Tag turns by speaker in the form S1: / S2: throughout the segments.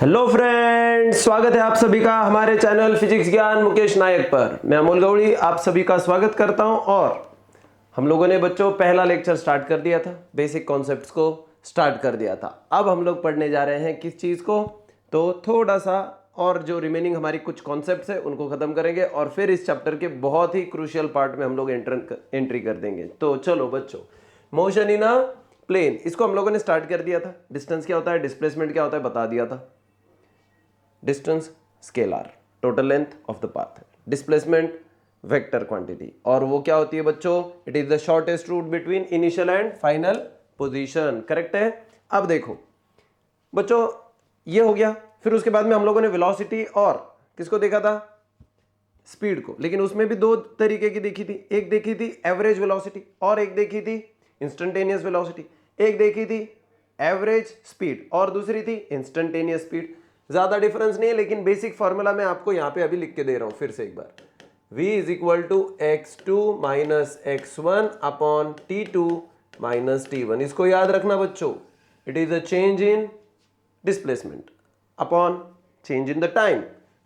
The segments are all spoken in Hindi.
S1: हेलो फ्रेंड्स, स्वागत है आप सभी का हमारे चैनल फिजिक्स ज्ञान मुकेश नायक पर। मैं अमोल गौड़ी आप सभी का स्वागत करता हूं। और हम लोगों ने बच्चों पहला लेक्चर स्टार्ट कर दिया था, बेसिक कॉन्सेप्ट्स को स्टार्ट कर दिया था। अब हम लोग पढ़ने जा रहे हैं किस चीज़ को, तो थोड़ा सा और जो रिमेनिंग हमारी कुछ कॉन्सेप्ट्स है उनको ख़त्म करेंगे और फिर इस चैप्टर के बहुत ही क्रूशियल पार्ट में हम लोग एंट्री कर देंगे। तो चलो बच्चों, मोशन इन अ प्लेन, इसको हम लोगों ने स्टार्ट कर दिया था। डिस्टेंस क्या होता है, डिस्प्लेसमेंट क्या होता है बता दिया था। Distance scalar, total length of the path, displacement vector quantity, और वो क्या होती है बच्चों, it is the shortest route between initial and final position. Correct है। अब देखो बच्चों, ये हो गया। फिर उसके बाद में हम लोगों ने वेलोसिटी और किसको देखा था, स्पीड को। लेकिन उसमें भी दो तरीके की देखी थी, एक देखी थी एवरेज वेलोसिटी और एक देखी थी इंस्टेंटेनियस वेलोसिटी। एक देखी थी एवरेज स्पीड और दूसरी थी इंस्टेंटेनियस स्पीड। ज्यादा डिफरेंस नहीं है, लेकिन बेसिक फॉर्मूला मैं आपको यहां पे अभी लिख के दे रहा हूं फिर से एक बार। v is equal to x2 minus x1 upon t2 minus t1। इसको याद रखना बच्चों, it is a change in displacement upon change in the time.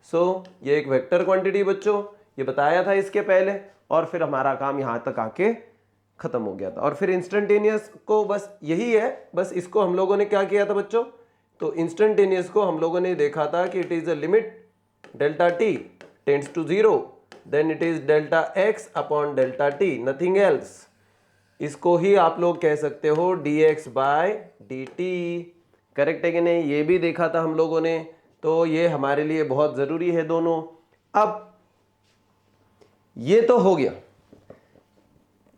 S1: So ये एक वेक्टर क्वांटिटी बच्चों, ये बताया था इसके पहले, और फिर हमारा काम यहां तक आके खत्म हो गया था। और फिर इंस्टेंटेनियस को बस यही है, बस इसको हम लोगों ने क्या किया था बच्चों, तो इंस्टेंटेनियस को हम लोगों ने देखा था कि it is a limit delta T tends to zero, then it is delta X upon delta T, nothing else. इसको ही आप लोग कह सकते हो dx बाय dt। करेक्ट है कि नहीं, ये भी देखा था हम लोगों ने, तो ये हमारे लिए बहुत जरूरी है दोनों। अब ये तो हो गया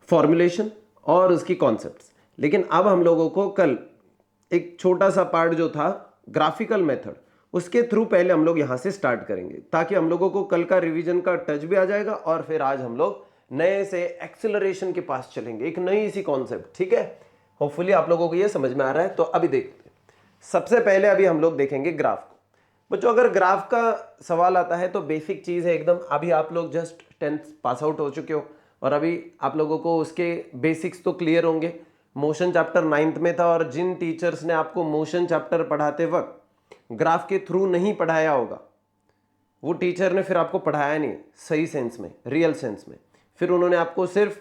S1: फॉर्मुलेशन और उसकी कॉन्सेप्ट्स, लेकिन अब हम लोगों को कल एक छोटा सा पार्ट जो था ग्राफिकल मेथड, उसके थ्रू पहले हम लोग यहां से स्टार्ट करेंगे, ताकि हम लोगों को कल का रिवीजन का टच भी आ जाएगा। और फिर आज हम लोग नए से एक्सेलरेशन के पास चलेंगे, एक नई सी कॉन्सेप्ट। ठीक है, होपफुली आप लोगों को ये समझ में आ रहा है। तो अभी देखते हैं, सबसे पहले अभी हम लोग देखेंगे ग्राफ को। बच्चों अगर ग्राफ का सवाल आता है तो बेसिक चीज है एकदम। अभी आप लोग जस्ट 10th पास आउट हो चुके हो और अभी आप लोगों को उसके बेसिक्स तो क्लियर होंगे। मोशन चैप्टर 9th में था, और जिन टीचर्स ने आपको मोशन चैप्टर पढ़ाते वक्त ग्राफ के थ्रू नहीं पढ़ाया होगा, वो टीचर ने फिर आपको पढ़ाया नहीं सही सेंस में, रियल सेंस में। फिर उन्होंने आपको सिर्फ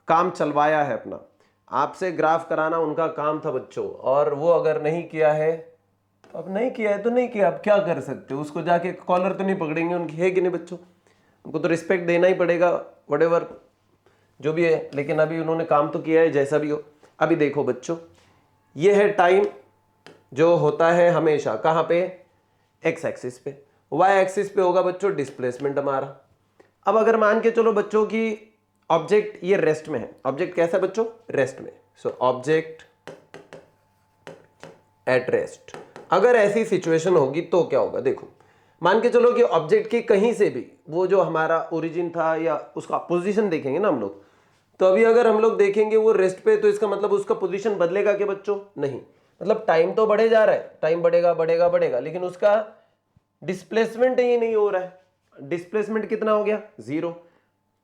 S1: काम चलवाया है अपना, आपसे ग्राफ कराना उनका काम था बच्चों। और वो अगर नहीं किया है तो अब नहीं किया है तो नहीं किया, आप क्या कर सकते हो, उसको जाके कॉलर तो नहीं पकड़ेंगे उनकी, है कि नहीं बच्चों। उनको तो रिस्पेक्ट देना ही पड़ेगा, व्हाटएवर जो भी है। लेकिन अभी उन्होंने काम तो किया है, जैसा भी हो। अभी देखो बच्चों, ये है टाइम जो होता है हमेशा कहां पे, एक्स एक्सिस पे। वाई एक्सिस पे होगा बच्चों डिस्प्लेसमेंट हमारा। अब अगर मान के चलो बच्चों की ऑब्जेक्ट ये रेस्ट में है, ऑब्जेक्ट कैसा है बच्चों, रेस्ट में। So object at rest. अगर ऐसी सिचुएशन होगी तो क्या होगा, देखो मान के चलो कि ऑब्जेक्ट की कहीं से भी वो जो हमारा ओरिजिन था या उसका पोजीशन देखेंगे ना हम लोग, तो अभी अगर हम लोग देखेंगे वो रेस्ट पे, तो इसका मतलब उसका पोजीशन बदलेगा क्या बच्चों, नहीं। मतलब टाइम तो बढ़े जा रहा है, टाइम बढ़ेगा बढ़ेगा बढ़ेगा, लेकिन उसका डिस्प्लेसमेंट ही नहीं हो रहा है। डिस्प्लेसमेंट कितना हो गया, जीरो।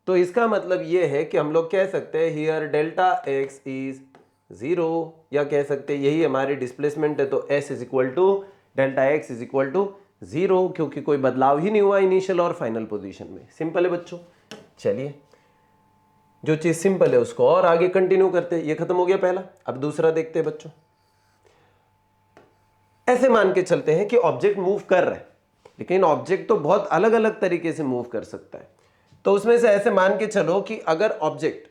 S1: तो इसका मतलब ये है कि हम लोग कह सकते हैं here delta X is zero, या कह सकते हैं यही हमारी डिस्प्लेसमेंट है, तो S is equal to delta X is equal to zero, क्योंकि कोई बदलाव ही नहीं हुआ इनिशियल और फाइनल पोजीशन में। सिंपल है बच्चों। चलिए, जो चीज सिंपल है उसको और आगे कंटिन्यू करते हैं। ये खत्म हो गया पहला, अब दूसरा देखते हैं बच्चों। ऐसे मान के चलते हैं कि ऑब्जेक्ट मूव कर रहा है, लेकिन ऑब्जेक्ट तो बहुत अलग अलग तरीके से मूव कर सकता है। तो उसमें से ऐसे मान के चलो कि अगर ऑब्जेक्ट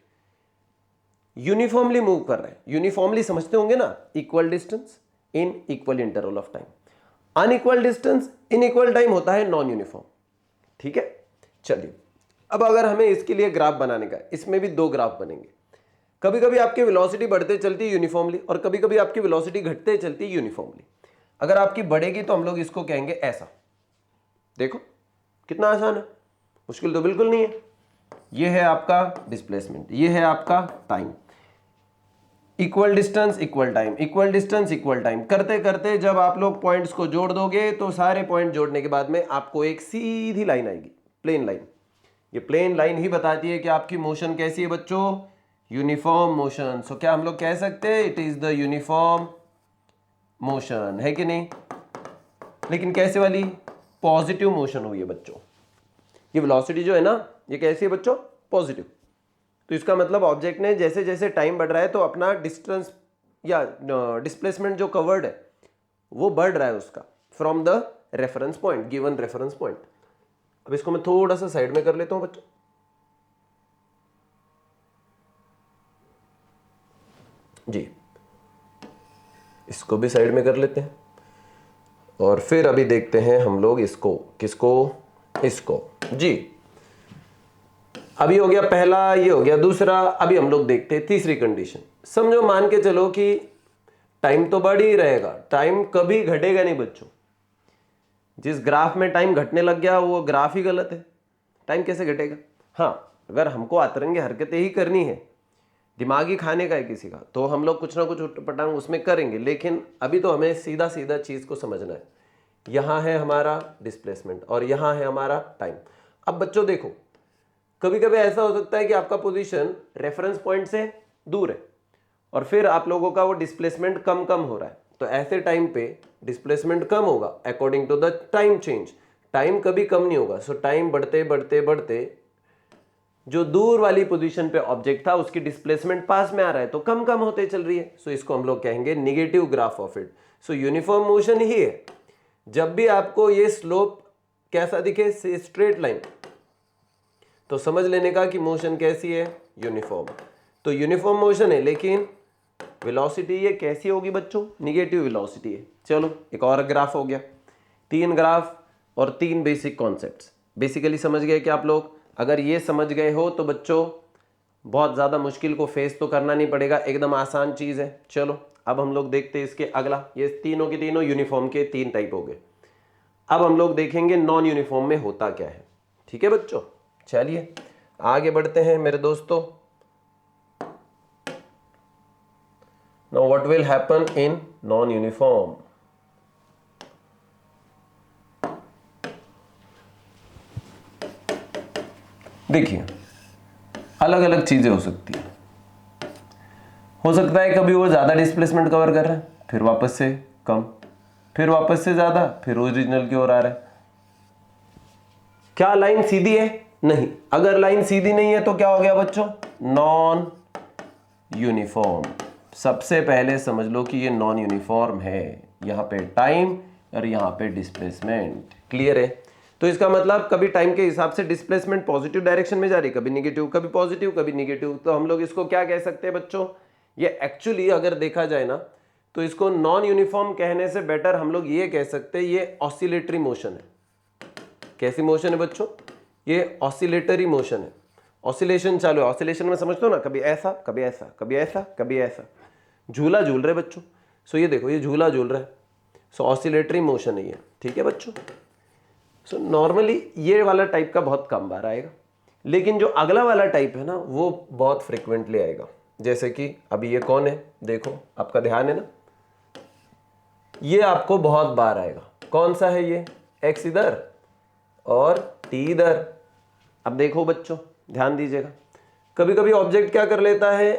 S1: यूनिफॉर्मली मूव कर रहा है, यूनिफॉर्मली समझते होंगे ना, equal distance in equal interval of time. Unequal distance in equal time होता है नॉन यूनिफॉर्म। ठीक है, चलिए अब अगर हमें इसके लिए ग्राफ बनाने का, इसमें भी दो ग्राफ बनेंगे। कभी कभी आपकी वेलोसिटी बढ़ते चलती है यूनिफॉर्मली, और कभी कभी आपकी वेलोसिटी घटते चलती है यूनिफॉर्मली। अगर आपकी बढ़ेगी तो हम लोग इसको कहेंगे ऐसा। देखो कितना आसान है, मुश्किल तो बिल्कुल नहीं है। ये है आपका डिस्प्लेसमेंट, ये है आपका time. Equal distance equal time, equal distance equal time करते करते जब आप लोग पॉइंट्स को जोड़ दोगे, तो सारे पॉइंट जोड़ने के बाद में आपको एक सीधी लाइन आएगी, प्लेन लाइन। ये प्लेन लाइन ही बताती है कि आपकी मोशन कैसी है बच्चों, यूनिफॉर्म मोशन। सो क्या हम लोग कह सकते हैं, it is the uniform motion, है कि नहीं। लेकिन कैसे वाली? पॉजिटिव मोशन हुई है बच्चों। ये वेलोसिटी जो है ना, ये कैसी है बच्चों? पॉजिटिव। तो इसका मतलब ऑब्जेक्ट ने जैसे जैसे टाइम बढ़ रहा है तो अपना डिस्टेंस या डिस्प्लेसमेंट जो कवर्ड है वो बढ़ रहा है उसका, from the reference point, given reference point. अब इसको मैं थोड़ा सा साइड में कर लेता हूं बच्चों। जी, इसको भी साइड में कर लेते हैं और फिर अभी देखते हैं हम लोग इसको, किसको? इसको। जी, अभी हो गया पहला, ये हो गया दूसरा। अभी हम लोग देखते हैं तीसरी कंडीशन। समझो, मान के चलो कि टाइम तो बढ़ ही रहेगा, टाइम कभी घटेगा नहीं बच्चों। जिस ग्राफ में टाइम घटने लग गया वो ग्राफ ही गलत है। टाइम कैसे घटेगा? हाँ, अगर हमको अतरंगी हरकतें ही करनी है, दिमाग ही खाने का है किसी का, तो हम लोग कुछ ना कुछ उटपटांग उसमें करेंगे। लेकिन अभी तो हमें सीधा सीधा चीज को समझना है। यहां है हमारा डिस्प्लेसमेंट और यहां है हमारा टाइम। अब बच्चों देखो, कभी कभी ऐसा हो सकता है कि आपका पोजीशन रेफरेंस पॉइंट से दूर है और फिर आप लोगों का वो डिस्प्लेसमेंट कम कम हो रहा है। तो ऐसे टाइम पे डिस्प्लेसमेंट कम होगा according to the time change. Time कभी कम नहीं होगा। सो टाइम बढ़ते बढ़ते बढ़ते जो दूर वाली पोजीशन पे ऑब्जेक्ट था उसकी डिस्प्लेसमेंट पास में आ रहा है तो कम कम होते चल रही है। सो इसको हम लोग कहेंगे negative graph of it. So uniform motion ही है। जब भी आपको ये स्लोप कैसा दिखे, स्ट्रेट लाइन, तो समझ लेने का कि मोशन कैसी है? यूनिफॉर्म। तो यूनिफॉर्म मोशन है, लेकिन वेलोसिटी ये कैसी होगी बच्चों? निगेटिव वेलोसिटी है। चलो एक और ग्राफ हो गया। 3 ग्राफ और 3 बेसिक कॉन्सेप्ट्स बेसिकली समझ गए कि आप लोग? अगर ये समझ गए हो तो बच्चों बहुत ज़्यादा मुश्किल को फेस तो करना नहीं पड़ेगा, एकदम आसान चीज़ है। चलो अब हम लोग देखते हैं इसके अगला। ये तीनों के तीनों यूनिफॉर्म के 3 टाइप हो गए। अब हम लोग देखेंगे नॉन यूनिफॉर्म में होता क्या है। ठीक है बच्चों, चलिए आगे बढ़ते हैं मेरे दोस्तों। Now what will happen in non uniform? देखिए, अलग अलग चीजें हो सकती है। हो सकता है कभी वो ज्यादा डिस्प्लेसमेंट कवर कर रहा है, फिर वापस से कम, फिर वापस से ज्यादा, फिर ओरिजिनल की ओर आ रहा है। क्या लाइन सीधी है? नहीं। अगर लाइन सीधी नहीं है तो क्या हो गया बच्चों? Non uniform. सबसे पहले समझ लो कि ये नॉन यूनिफॉर्म है। यहां पे टाइम और यहां पे डिस्प्लेसमेंट। क्लियर है? तो इसका मतलब कभी टाइम के हिसाब से डिस्प्लेसमेंट पॉजिटिव डायरेक्शन में जा रही है, कभी निगेटिव, कभी पॉजिटिव, कभी निगेटिव। तो हम लोग इसको क्या कह सकते हैं बच्चों? ये एक्चुअली अगर देखा जाए ना तो इसको नॉन यूनिफॉर्म कहने से बेटर हम लोग ये कह सकते हैं ये ऑसिलेटरी मोशन है। कैसी मोशन है बच्चों? ये ऑसिलेटरी मोशन है। ऑसिलेशन चालू है। ऑसिलेशन में समझते हो ना, कभी ऐसा, कभी ऐसा, कभी ऐसा, कभी ऐसा। झूला झूल रहे बच्चों। सो ये देखो, ये झूला झूल रहा है। सो ऑसिलेटरी मोशन है ये। ठीक है बच्चों? सो नॉर्मली ये वाला टाइप का बहुत कम बार आएगा, लेकिन जो अगला वाला टाइप है ना वो बहुत फ्रिक्वेंटली आएगा। जैसे कि अभी ये कौन है? देखो, आपका ध्यान है ना, ये आपको बहुत बार आएगा। कौन सा है ये? एक्स इधर और टी इधर। अब देखो बच्चों, ध्यान दीजिएगा। कभी कभी ऑब्जेक्ट क्या कर लेता है,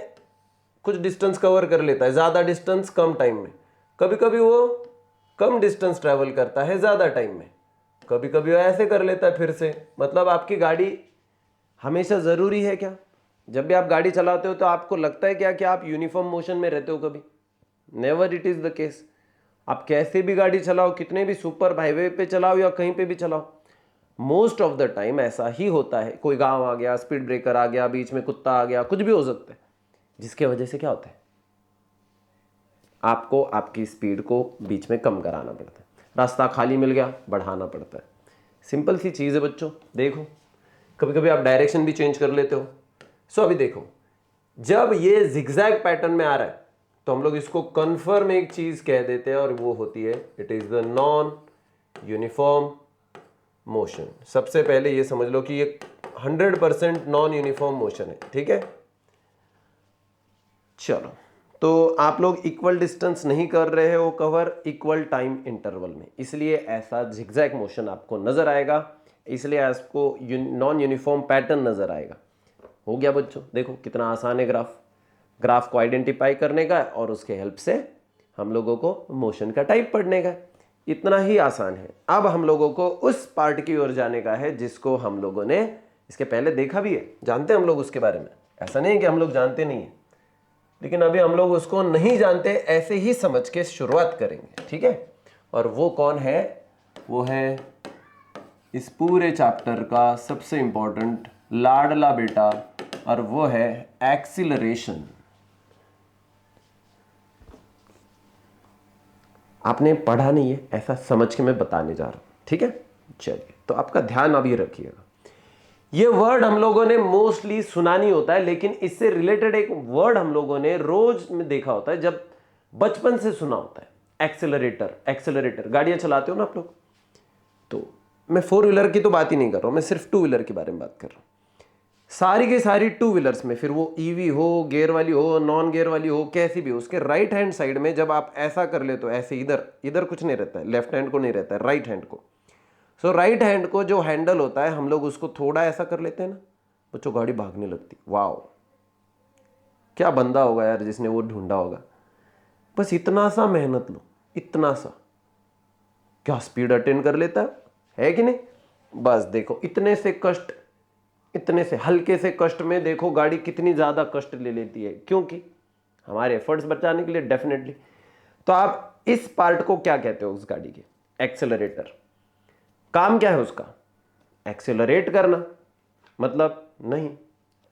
S1: कुछ डिस्टेंस कवर कर लेता है, ज्यादा डिस्टेंस कम टाइम में। कभी कभी वो कम डिस्टेंस ट्रेवल करता है ज्यादा टाइम में। कभी कभी वो ऐसे कर लेता है फिर से। मतलब आपकी गाड़ी हमेशा जरूरी है क्या? जब भी आप गाड़ी चलाते हो तो आपको लगता है क्या कि आप यूनिफॉर्म मोशन में रहते हो? कभी never it is the case. आप कैसे भी गाड़ी चलाओ, कितने भी सुपर हाईवे पे चलाओ या कहीं पे भी चलाओ, मोस्ट ऑफ द टाइम ऐसा ही होता है। कोई गांव आ गया, स्पीड ब्रेकर आ गया, बीच में कुत्ता आ गया, कुछ भी हो सकता है, जिसके वजह से क्या होता है, आपको आपकी स्पीड को बीच में कम कराना पड़ता है। रास्ता खाली मिल गया, बढ़ाना पड़ता है। सिंपल सी चीज़ है बच्चों। देखो, कभी कभी आप डायरेक्शन भी चेंज कर लेते हो। सो अभी देखो, जब ये जिगजैग पैटर्न में आ रहा है तो हम लोग इसको कन्फर्म एक चीज कह देते हैं और वो होती है it is the non uniform motion. सबसे पहले ये समझ लो कि ये 100% नॉन यूनिफॉर्म मोशन है। ठीक है? चलो, तो आप लोग इक्वल डिस्टेंस नहीं कर रहे हो कवर इक्वल टाइम इंटरवल में, इसलिए ऐसा झिगजैग मोशन आपको नजर आएगा, इसलिए आपको नॉन यूनिफॉर्म पैटर्न नजर आएगा। हो गया बच्चों? देखो कितना आसान है ग्राफ को आइडेंटिफाई करने का और उसके हेल्प से हम लोगों को मोशन का टाइप पढ़ने का। इतना ही आसान है। अब हम लोगों को उस पार्ट की ओर जाने का है जिसको हम लोगों ने इसके पहले देखा भी है, जानते हैं हम लोग उसके बारे में। ऐसा नहीं कि हम लोग जानते नहीं है, लेकिन अभी हम लोग उसको नहीं जानते, ऐसे ही समझ के शुरुआत करेंगे, ठीक है। और वो कौन है? वो है इस पूरे चैप्टर का सबसे इंपॉर्टेंट लाडला बेटा, और वो है एक्सीलरेशन। आपने पढ़ा नहीं है, ऐसा समझ के मैं बताने जा रहा हूं, ठीक है। चलिए, तो आपका ध्यान अभी रखिएगा। ये वर्ड हम लोगों ने मोस्टली सुना नहीं होता है, लेकिन इससे रिलेटेड एक वर्ड हम लोगों ने रोज में देखा होता है, जब बचपन से सुना होता है। एक्सेलरेटर, एक्सेलरेटर गाड़ियां चलाते हो ना आप लोग, तो मैं 4 व्हीलर की तो बात ही नहीं कर रहा हूं, मैं सिर्फ 2 व्हीलर के बारे में बात कर रहा हूं। सारी की सारी 2 व्हीलर्स में, फिर वो ईवी हो, गियर वाली हो, नॉन गियर वाली हो, कैसी भी हो, उसके राइट हैंड साइड में जब आप ऐसा कर ले तो ऐसे इधर इधर कुछ नहीं रहता है, लेफ्ट हैंड को नहीं रहता है, राइट हैंड को। सो राइट हैंड को जो हैंडल होता है, हम लोग उसको थोड़ा ऐसा कर लेते हैं ना बच्चों, गाड़ी भागने लगती। वाओ, क्या बंदा होगा यार जिसने वो ढूंढा होगा। बस इतना सा मेहनत लो, इतना सा, क्या स्पीड अटेन कर लेता है कि नहीं। बस देखो, इतने से कष्ट, इतने से हल्के से कष्ट में देखो गाड़ी कितनी ज्यादा कष्ट ले लेती है, क्योंकि हमारे एफर्ट्स बचाने के लिए डेफिनेटली। तो आप इस पार्ट को क्या कहते हो उस गाड़ी के? एक्सेलरेटर। काम क्या है उसका? एक्सेलरेट करना? मतलब नहीं,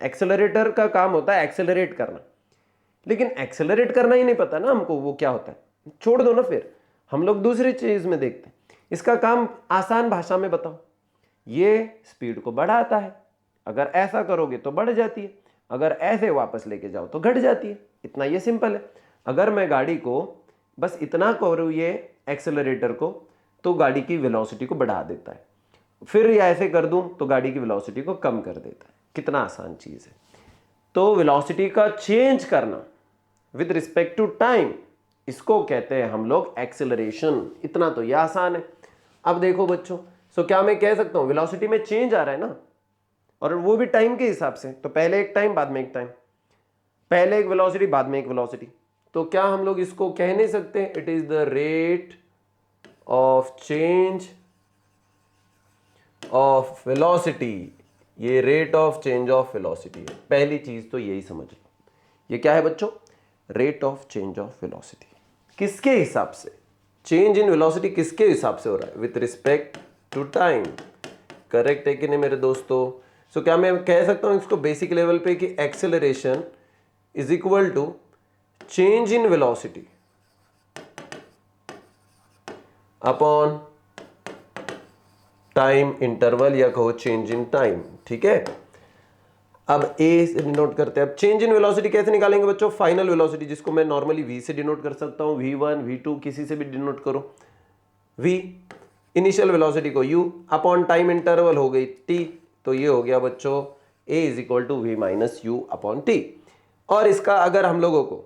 S1: एक्सेलरेटर का काम होता है एक्सेलरेट करना, लेकिन एक्सेलरेट करना ही नहीं पता ना हमको वो क्या होता है। छोड़ दो ना, फिर हम लोग दूसरी चीज में देखते हैं। इसका काम आसान भाषा में बताओ। ये स्पीड को बढ़ाता है, अगर ऐसा करोगे तो बढ़ जाती है, अगर ऐसे वापस लेके जाओ तो घट जाती है। इतना ये सिंपल है। अगर मैं गाड़ी को बस इतना करूँ ये एक्सेलरेटर को, तो गाड़ी की वेलोसिटी को बढ़ा देता है, फिर ये ऐसे कर दूं तो गाड़ी की वेलोसिटी को कम कर देता है। कितना आसान चीज है। तो वेलोसिटी का चेंज करना विद रिस्पेक्ट टू टाइम, इसको कहते हैं हम लोग एक्सेलरेशन। इतना तो ये आसान है। अब देखो बच्चों, सो क्या मैं कह सकता हूं वेलोसिटी में चेंज आ रहा है ना, और वो भी टाइम के हिसाब से। तो पहले एक टाइम, बाद में एक टाइम, पहले एक वेलोसिटी, बाद में एक वेलोसिटी। तो क्या हम लोग इसको कह नहीं सकते it is the rate of change of velocity? ये rate of change of velocity है। पहली चीज तो यही समझ लो, ये क्या है बच्चों? Rate of change of velocity. किसके हिसाब से? चेंज इन वेलोसिटी किसके हिसाब से हो रहा है? With respect to time. Correct है कि नहीं मेरे दोस्तों? सो क्या मैं कह सकता हूं इसको बेसिक लेवल पे कि acceleration is equal to change in velocity upon time interval, या कहो चेंज इन टाइम, ठीक है। अब ए से डिनोट करते हैं। अब चेंज इन वेलोसिटी कैसे निकालेंगे बच्चों? फाइनल वेलोसिटी, जिसको मैं नॉर्मली वी से डिनोट कर सकता हूं, V1 V2 किसी से भी डिनोट करो। V इनिशियल वेलोसिटी को U अपॉन टाइम इंटरवल हो गई T, तो ये हो गया बच्चों A is equal to V minus U upon T। और इसका अगर हम लोगों को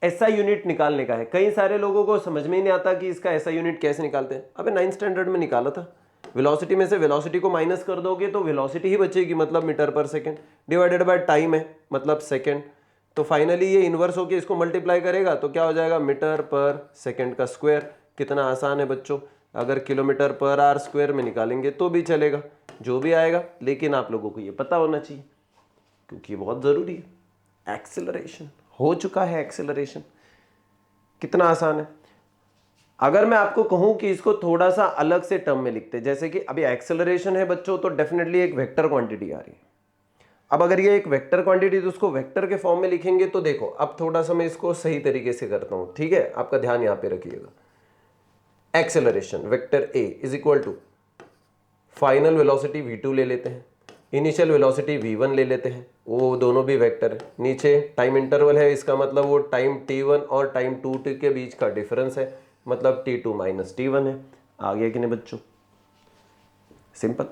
S1: ऐसा यूनिट निकालने का है, कई सारे लोगों को समझ में ही नहीं आता कि इसका ऐसा यूनिट कैसे निकालते हैं। अबे 9th स्टैंडर्ड में निकाला था। वेलोसिटी में से वेलोसिटी को माइनस कर दोगे तो वेलोसिटी ही बचेगी, मतलब मीटर पर सेकंड, डिवाइडेड बाय टाइम है मतलब सेकंड। तो फाइनली ये इन्वर्स होके इसको मल्टीप्लाई करेगा तो क्या हो जाएगा? मीटर पर सेकंड का स्क्वायर। कितना आसान है बच्चों। अगर किलोमीटर पर आवर स्क्वायर में निकालेंगे तो भी चलेगा, जो भी आएगा, लेकिन आप लोगों को ये पता होना चाहिए क्योंकि ये बहुत जरूरी है। एक्सेलरेशन हो चुका है। एक्सेलरेशन कितना आसान है। अगर मैं आपको कहूं कि इसको थोड़ा सा अलग से टर्म में लिखते, जैसे कि अभी एक्सेलरेशन है बच्चों, तो डेफिनेटली एक वेक्टर क्वांटिटी आ रही है। अब अगर ये एक वेक्टर क्वांटिटी तो उसको वेक्टर के फॉर्म में लिखेंगे, तो देखो अब थोड़ा सा मैं इसको सही तरीके से करता हूं, ठीक है। आपका ध्यान यहां पे रखिएगा। Acceleration vector A is equal to final velocity V2 ले लेते हैं, इनिशियल वेलोसिटी V1 ले लेते हैं, वो दोनों भी वेक्टर है। नीचे टाइम इंटरवल है, इसका मतलब वो टाइम T1 और टाइम 2T के बीच का डिफरेंस है, मतलब T2 माइनस T1 है। आ गया कि नहीं बच्चों? सिंपल,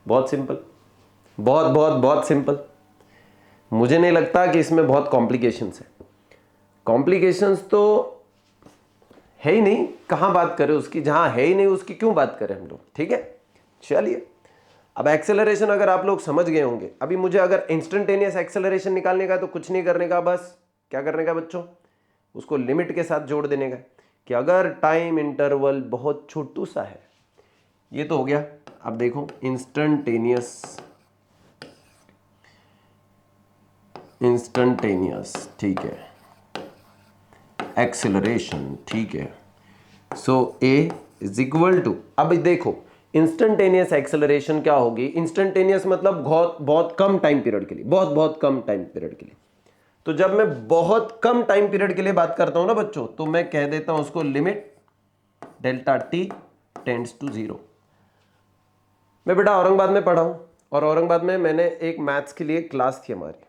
S1: बहुत सिंपल, बहुत बहुत बहुत सिंपल। मुझे नहीं लगता कि इसमें बहुत कॉम्प्लिकेशंस है। कॉम्प्लिकेशंस तो है ही नहीं, कहां बात करें उसकी? जहां है ही नहीं उसकी क्यों बात करें हम लोग, ठीक है। चलिए, अब एक्सेलरेशन अगर आप लोग समझ गए होंगे, अभी मुझे अगर इंस्टेंटेनियस एक्सेलरेशन निकालने का तो कुछ नहीं करने का, बस क्या करने का बच्चों? उसको लिमिट के साथ जोड़ देने का। कि अगर टाइम इंटरवल बहुत छोटू सा है, ये तो हो गया। अब देखो इंस्टंटेनियस, ठीक है, एक्सेलरेशन, ठीक है। सो ए इज इक्वल टू, अब देखो इंस्टंटेनियस एक्सेलरेशन क्या होगी। इंस्टंटेनियस मतलब बहुत बहुत कम टाइम पीरियड के लिए, बहुत बहुत कम टाइम पीरियड के लिए। तो जब मैं बहुत कम टाइम पीरियड के लिए बात करता हूं ना बच्चों, तो मैं कह देता हूं उसको limit delta T tends to 0। मैं बेटा औरंगाबाद में पढ़ा हूं, और औरंगाबाद में मैंने एक मैथ्स के लिए क्लास थी हमारी,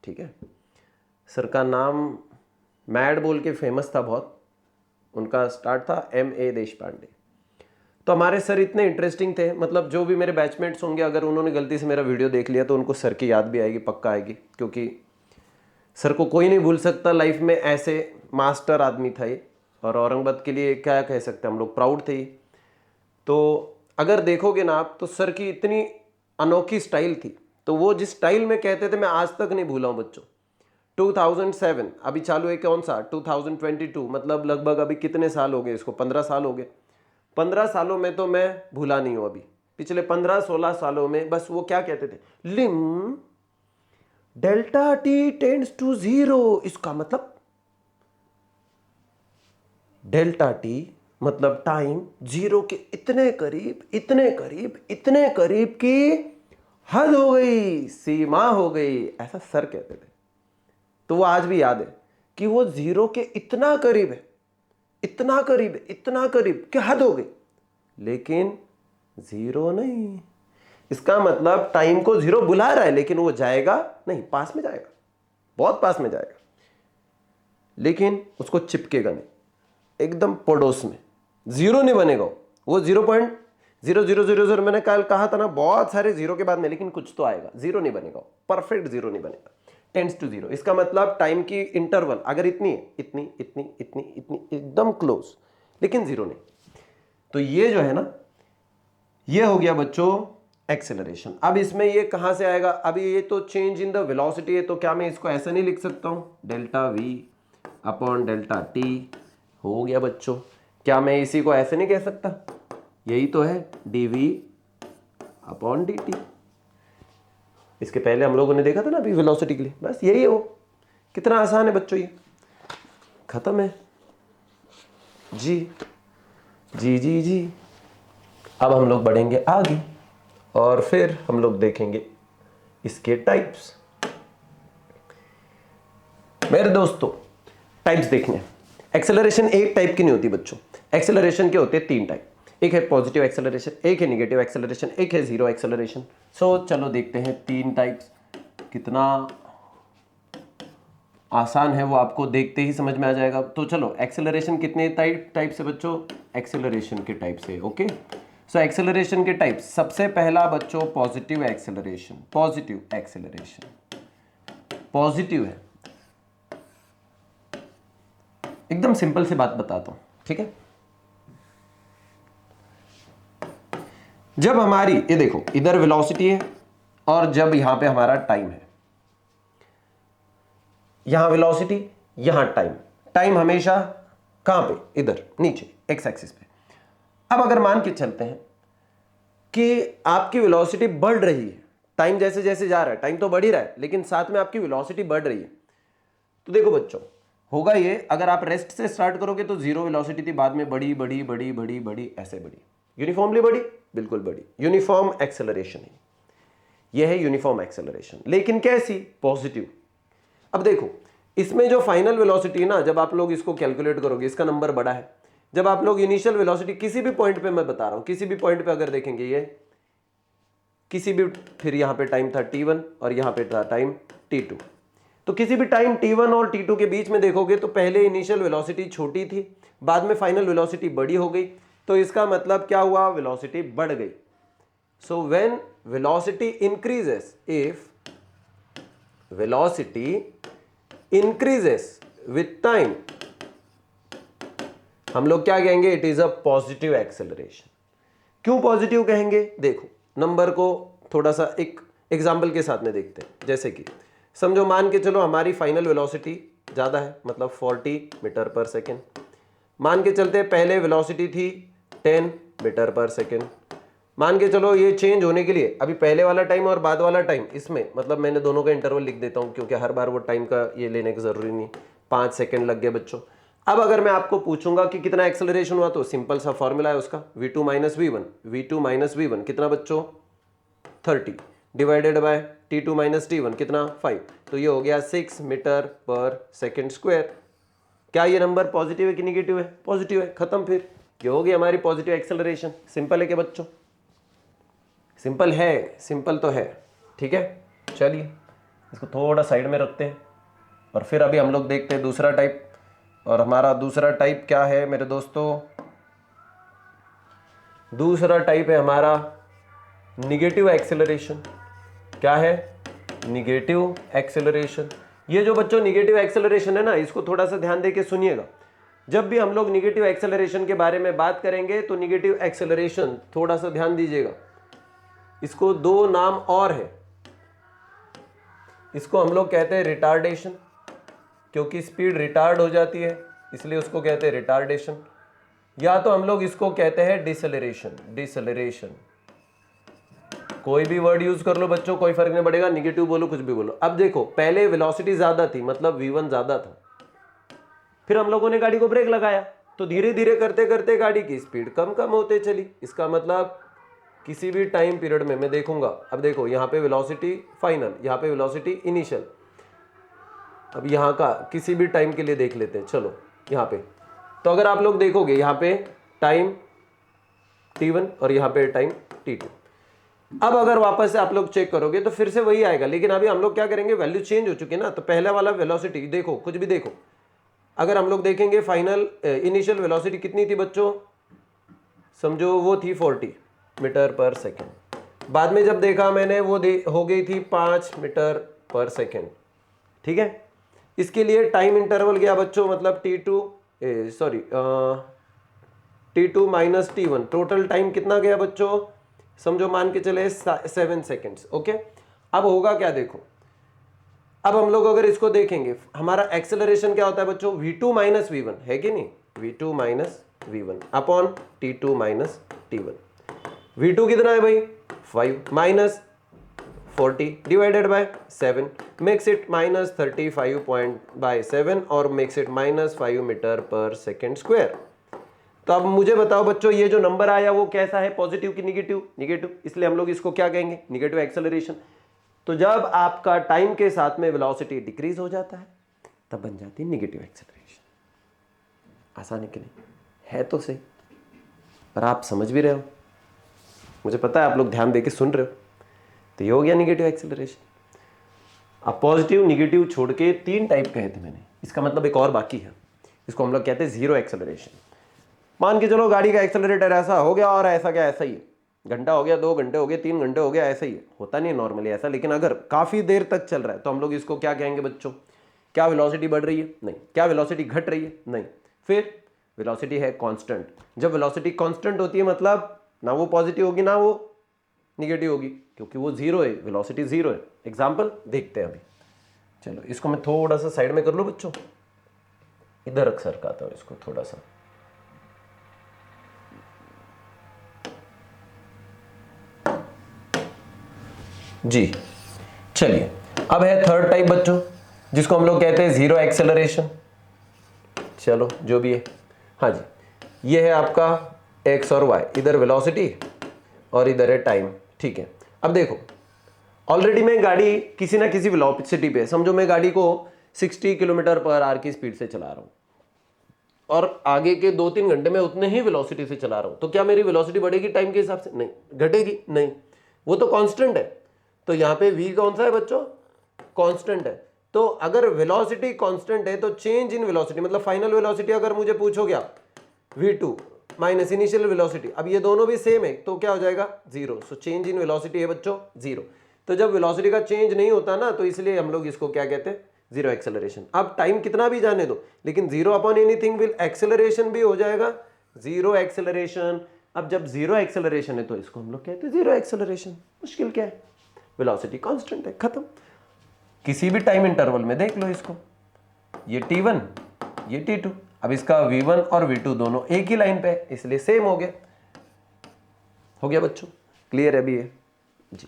S1: ठीक है। सर का नाम मैड बोल के फेमस था बहुत, उनका स्टार्ट था M.A. देशपांडे। तो हमारे सर इतने इंटरेस्टिंग थे, मतलब जो भी मेरे बैचमेट्स होंगे अगर उन्होंने गलती से मेरा वीडियो देख लिया तो उनको सर की याद भी आएगी, पक्का आएगी, क्योंकि सर को कोई नहीं भूल सकता लाइफ में, ऐसे मास्टर आदमी था ये। और औरंगाबाद के लिए क्या कह सकते हैं हम लोग, प्राउड थे। तो अगर देखोगे ना आप, तो सर की इतनी अनोखी स्टाइल थी, तो वो जिस स्टाइल में कहते थे मैं आज तक नहीं भूला हूं बच्चों। 2007 अभी चालू है, कौन सा 2022, मतलब लगभग अभी कितने साल हो गए इसको, 15 साल हो गए। 15 सालों में तो मैं भूला नहीं हूं अभी। पिछले 15-16 सालों में बस वो क्या कहते थे, लिम डेल्टा टी टेंड्स टू 0। इसका मतलब डेल्टा टी मतलब टाइम 0 के इतने करीब, इतने करीब, इतने करीब कि हद हो गई, सीमा हो गई, ऐसा सर कहते थे। तो वो आज भी याद है कि वो 0 के इतना करीब है, इतना करीब है, इतना करीब कि हद हो गई, लेकिन 0 नहीं। इसका मतलब टाइम को 0 बुला रहा है, लेकिन वो जाएगा नहीं, पास में जाएगा, बहुत पास में जाएगा, लेकिन उसको चिपकेगा नहीं, एकदम पड़ोस में। 0 नहीं बनेगा वो, 0.0000 मैंने कल कहा था ना, बहुत सारे 0 के बाद में, लेकिन कुछ तो आएगा, 0 नहीं बनेगा, परफेक्ट 0 नहीं बनेगा, टेंड्स टू 0। इसका मतलब टाइम की इंटरवल अगर इतनी है, इतनी इतनी इतनी इतनी, एकदम क्लोज, लेकिन 0 नहीं। तो ये जो है ना, ये हो गया बच्चों एक्सेलरेशन। अब इसमें ये कहां से आएगा, अभी ये तो चेंज इन द वेलोसिटी है, तो क्या मैं इसको ऐसा नहीं लिख सकता हूं, delta we upon delta T हो गया बच्चों। क्या मैं इसी को ऐसे नहीं कह सकता, यही तो है dv अपॉन dt। इसके पहले हम लोगों ने देखा था ना अभी वेलोसिटी के लिए, बस यही है वो। कितना आसान है बच्चों, ये खत्म है जी जी जी जी। अब हम लोग बढ़ेंगे आगे और फिर हम लोग देखेंगे इसके टाइप्स। मेरे दोस्तों टाइप्स देखने, एक्सेलरेशन एक टाइप की नहीं होती बच्चों, एक्सेलरेशन के होते हैं 3 टाइप। एक है पॉजिटिव एक्सेलरेशन, एक है नेगेटिव एक्सेलरेशन, एक है जीरो एक्सेलरेशन। सो चलो देखते हैं 3 टाइप्स। कितना आसान है वो आपको देखते ही समझ में आ जाएगा। तो चलो एक्सेलरेशन कितने टाइप से बच्चों, एक्सेलरेशन के टाइप से, ओके। सो एक्सेलरेशन के टाइप, सबसे पहला बच्चों positive acceleration. Positive acceleration positive है, एकदम सिंपल सी बात बताता हूं, ठीक है। जब हमारी ये देखो इधर वेलोसिटी है और जब यहां पे हमारा टाइम है, यहां वेलोसिटी यहां टाइम, टाइम हमेशा कहां पे, इधर नीचे एक्स एक्सिस पे। अब अगर मान के चलते हैं कि आपकी वेलोसिटी बढ़ रही है, टाइम जैसे जैसे जा रहा है, टाइम तो बढ़ ही रहा है, लेकिन साथ में आपकी वेलोसिटी बढ़ रही है। तो देखो बच्चों होगा ये, अगर आप रेस्ट से स्टार्ट करोगे तो 0 वेलोसिटी थी, बाद में बड़ी बड़ी बड़ी बड़ी बड़ी ऐसे बड़ी, यूनिफॉर्मली बड़ी, बिल्कुल बड़ी, यूनिफॉर्म एक्सेलरेशन है, यह है यूनिफॉर्म एक्सेलरेशन। लेकिन कैसी, पॉजिटिव। अब देखो इसमें जो फाइनल वेलोसिटी है ना, जब आप लोग इसको कैलकुलेट करोगे इसका नंबर बड़ा है। जब आप लोग इनिशियल वेलोसिटी किसी भी पॉइंट पे, मैं बता रहा हूं किसी भी पॉइंट पे अगर देखेंगे, ये किसी भी, फिर यहां पे टाइम था t1 और यहां पे था टाइम t2, तो किसी भी टाइम t1 और t2 के बीच में देखोगे तो पहले इनिशियल वेलोसिटी छोटी थी, बाद में फाइनल वेलोसिटी बड़ी हो गई। तो इसका मतलब क्या हुआ, वेलोसिटी बढ़ गई। So when velocity increases, if velocity increases with time, हम लोग क्या कहेंगे, it is a positive acceleration. क्यों पॉजिटिव कहेंगे, देखो नंबर को थोड़ा सा एक एग्जाम्पल के साथ में देखते हैं। जैसे कि समझो, मान के चलो हमारी फाइनल वेलोसिटी ज़्यादा है, मतलब 40 मीटर पर सेकेंड, मान के चलते पहले वेलोसिटी थी 10 मीटर पर सेकेंड, मान के चलो ये चेंज होने के लिए अभी पहले वाला टाइम और बाद वाला टाइम, इसमें मतलब मैंने दोनों का इंटरवल लिख देता हूँ क्योंकि हर बार वो टाइम का ये लेने की जरूरी नहीं, 5 सेकेंड लग गए बच्चों। अब अगर मैं आपको पूछूंगा कि कितना एक्सेलरेशन हुआ तो सिंपल सा फॉर्मूला है उसका, v2 minus V1, v2 minus V1 कितना बच्चों 30 divided by t2 minus t1 कितना 5, तो ये हो गया 6 मीटर पर सेकेंड स्क्वायर। क्या ये नंबर पॉजिटिव है कि निगेटिव है? पॉजिटिव है, खत्म। फिर ये होगी हमारी पॉजिटिव एक्सेलरेशन। सिंपल है क्या बच्चों? सिंपल है, सिंपल तो है, ठीक है। चलिए इसको थोड़ा साइड में रखते हैं और फिर अभी हम लोग देखते हैं दूसरा टाइप। और हमारा दूसरा टाइप क्या है मेरे दोस्तों? दूसरा टाइप है हमारा निगेटिव एक्सेलरेशन। क्या है? Negative acceleration. ये जो बच्चों निगेटिव एक्सेलरेशन है ना, इसको थोड़ा सा ध्यान देके सुनिएगा। जब भी हम लोग निगेटिव एक्सेलरेशन के बारे में बात करेंगे तो निगेटिव एक्सेलरेशन थोड़ा सा ध्यान दीजिएगा, इसको दो नाम और है। इसको हम लोग कहते हैं रिटार्डेशन, क्योंकि स्पीड रिटार्ड हो जाती है इसलिए उसको कहते हैं रिटार्डेशन। या तो हम लोग इसको कहते हैं डिसेलरेशन। डिसेलरेशन कोई भी वर्ड यूज कर लो बच्चों, कोई फर्क नहीं पड़ेगा, निगेटिव बोलो कुछ भी बोलो। अब देखो पहले वेलोसिटी ज्यादा थी मतलब v1 ज्यादा था, फिर हम लोगों ने गाड़ी को ब्रेक लगाया तो धीरे धीरे करते करते गाड़ी की स्पीड कम कम होते चली। इसका मतलब किसी भी टाइम पीरियड में मैं देखूंगा, अब देखो यहाँ पे वेलोसिटी फाइनल, यहाँ पे वेलोसिटी इनिशियल। अब यहाँ का किसी भी टाइम के लिए देख लेते हैं, चलो यहाँ पे। तो अगर आप लोग देखोगे यहाँ पे टाइम t1 और यहाँ पे टाइम t2। अब अगर वापस से आप लोग चेक करोगे तो फिर से वही आएगा, लेकिन अभी हम लोग क्या करेंगे, वैल्यू चेंज हो चुकी है ना। तो पहला वाला वेलोसिटी देखो, कुछ भी देखो, अगर हम लोग देखेंगे फाइनल इनिशियल वेलोसिटी कितनी थी बच्चों, समझो वो थी 40 मीटर पर सेकेंड। बाद में जब देखा मैंने वो हो गई थी 5 मीटर पर सेकेंड, ठीक है। इसके लिए टाइम इंटरवल गया बच्चों, मतलब t2 minus t1, total time कितना गया बच्चों, समझो मान के चले 7 सेकेंड्स। ओके, अब होगा क्या देखो, अब हम लोग अगर इसको देखेंगे हमारा एक्सेलरेशन क्या होता है बच्चों, v2 माइनस वी1 है कि नहीं, v2 minus V1 upon t2 minus t1। v2 कितना है भाई 5 minus 40 divided by 7 makes it minus 35.7 और मेक्स इट माइनस 5 मीटर पर सेकेंड स्क्वायर। तो अब मुझे बताओ बच्चों ये जो नंबर आया वो कैसा है, पॉजिटिव कि निगेटिव? निगेटिव, इसलिए हम लोग इसको क्या कहेंगे, निगेटिव एक्सेलरेशन। तो जब आपका टाइम के साथ में वेलोसिटी डिक्रीज हो जाता है तब बन जाती है निगेटिव एक्सेलरेशन। आसान है कि नहीं? है तो सही, पर आप समझ भी रहे हो, मुझे पता है आप लोग ध्यान देके सुन रहे हो। तो ये हो गया निगेटिव एक्सेलरेशन। अब पॉजिटिव निगेटिव छोड़ के 3 टाइप कहे थे मैंने, इसका मतलब एक और बाकी है, इसको हम लोग कहते हैं जीरो एक्सेलरेशन। मान के चलो गाड़ी का एक्सेलरेटर ऐसा हो गया और ऐसा क्या ऐसा ही है, घंटा हो गया, 2 घंटे हो गए, 3 घंटे हो गया, ऐसा ही है, होता नहीं नॉर्मली ऐसा, लेकिन अगर काफी देर तक चल रहा है तो हम लोग इसको क्या कहेंगे बच्चों, क्या वेलोसिटी बढ़ रही है? नहीं। क्या वेलोसिटी घट रही है? नहीं। फिर वेलोसिटी है कांस्टेंट। जब वेलोसिटी कांस्टेंट होती है मतलब ना वो पॉजिटिव होगी ना वो निगेटिव होगी, क्योंकि वो जीरो है, वेलोसिटी जीरो है। एग्जांपल देखते हैं अभी, चलो इसको मैं थोड़ा सा साइड में कर लूं बच्चों, इधर अक्सर करता हूं इसको थोड़ा सा। जी चलिए, अब है थर्ड टाइप बच्चों जिसको हम लोग कहते हैं जीरो एक्सेलरेशन। चलो जो भी है, हाँ जी, ये है आपका एक्स और वाई, इधर वेलोसिटी और इधर है टाइम, ठीक है। अब देखो ऑलरेडी मैं गाड़ी किसी ना किसी वेलोसिटी पे, समझो मैं गाड़ी को 60 किलोमीटर पर आवर की स्पीड से चला रहा हूँ और आगे के 2-3 घंटे में उतने ही वेलोसिटी से चला रहा हूँ, तो क्या मेरी वेलोसिटी बढ़ेगी टाइम के हिसाब से? नहीं। घटेगी? नहीं, वो तो कांस्टेंट है। तो यहाँ पे v कौन सा है बच्चों? कांस्टेंट है। तो अगर वेलोसिटी कांस्टेंट है तो चेंज इन वेलोसिटी, मतलब फाइनल वेलोसिटी अगर मुझे पूछोगे आप, v2 माइनस इनिशियल वेलोसिटी, अब ये दोनों भी सेम है तो क्या हो जाएगा? Zero. So change in velocity है बच्चों जीरो। तो जब वेलोसिटी का चेंज नहीं होता ना तो इसलिए हम लोग इसको क्या कहते हैं? Zero acceleration. अब टाइम कितना भी जाने दो, लेकिन zero upon anything will acceleration भी हो जाएगा जीरो एक्सेलरेशन। अब जब जीरो एक्सेलरेशन है तो इसको हम लोग कहते हैं जीरो एक्सेलरेशन। मुश्किल क्या है, वेलोसिटी कांस्टेंट है, खत्म। किसी भी टाइम इंटरवल में देख लो इसको, ये t1 ये t2, अब इसका v1 और v2 दोनों एक ही लाइन पे है, इसलिए सेम हो गया बच्चों। क्लियर है अभी ये जी।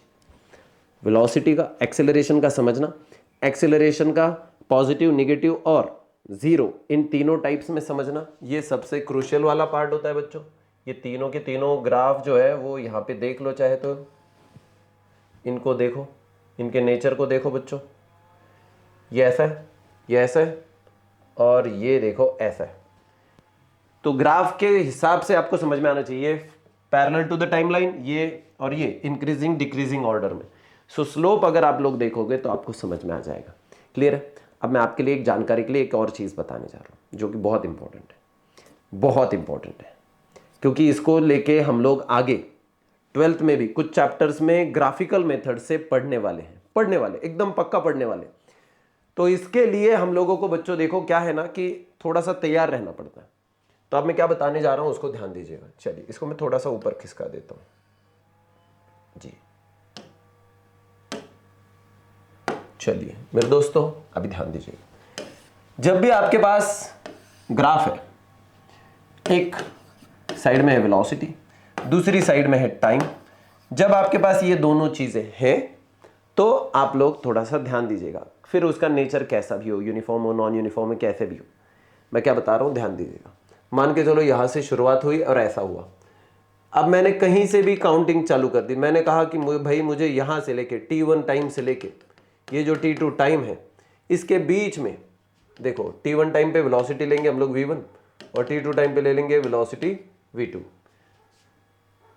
S1: वेलोसिटी का, एक्सेलरेशन का समझना, एक्सेलरेशन का पॉजिटिव, नेगेटिव और जीरो इन तीनों टाइप्स में समझना, ये सबसे क्रूशियल वाला पार्ट होता है बच्चों। ये तीनों के तीनों ग्राफ जो है वो यहाँ पे देख लो, चाहे तो इनको देखो, इनके नेचर को देखो बच्चों। ये ऐसा है, ये ऐसा है और ये देखो ऐसा है। तो ग्राफ के हिसाब से आपको समझ में आना चाहिए, पैरेलल टू द टाइमलाइन ये और ये इंक्रीजिंग डिक्रीजिंग ऑर्डर में। सो स्लोप अगर आप लोग देखोगे तो आपको समझ में आ जाएगा। क्लियर है। अब मैं आपके लिए एक जानकारी के लिए एक और चीज़ बताने जा रहा हूँ जो कि बहुत इंपॉर्टेंट है, बहुत इंपॉर्टेंट है, क्योंकि इसको लेके हम लोग आगे 12th में भी कुछ चैप्टर्स में ग्राफिकल मेथड से पढ़ने वाले हैं, एकदम पक्का पढ़ने वाले। तो इसके लिए हम लोगों को बच्चों देखो क्या है ना कि थोड़ा सा तैयार रहना पड़ता है। तो अब मैं क्या बताने जा रहा हूं उसको ध्यान दीजिएगा। चलिए इसको मैं थोड़ा सा ऊपर खिसका देता हूं जी। चलिए मेरे दोस्तों अभी ध्यान दीजिएगा, जब भी आपके पास ग्राफ है, एक साइड में है वेलोसिटी, दूसरी साइड में है टाइम, जब आपके पास ये दोनों चीजें हैं तो आप लोग थोड़ा सा ध्यान दीजिएगा। फिर उसका नेचर कैसा भी हो, यूनिफॉर्म हो, नॉन यूनिफॉर्म हो, कैसे भी हो, मैं क्या बता रहा हूं ध्यान दीजिएगा। मान के चलो यहां से शुरुआत हुई और ऐसा हुआ। अब मैंने कहीं से भी काउंटिंग चालू कर दी। मैंने कहा कि भाई मुझे यहां से लेके t1 टाइम से लेके ये जो t2 टाइम है, इसके बीच में देखो t1 टाइम पे वेलोसिटी लेंगे हम लोग v1 और t2 टाइम पे ले लेंगे वेलोसिटी v2।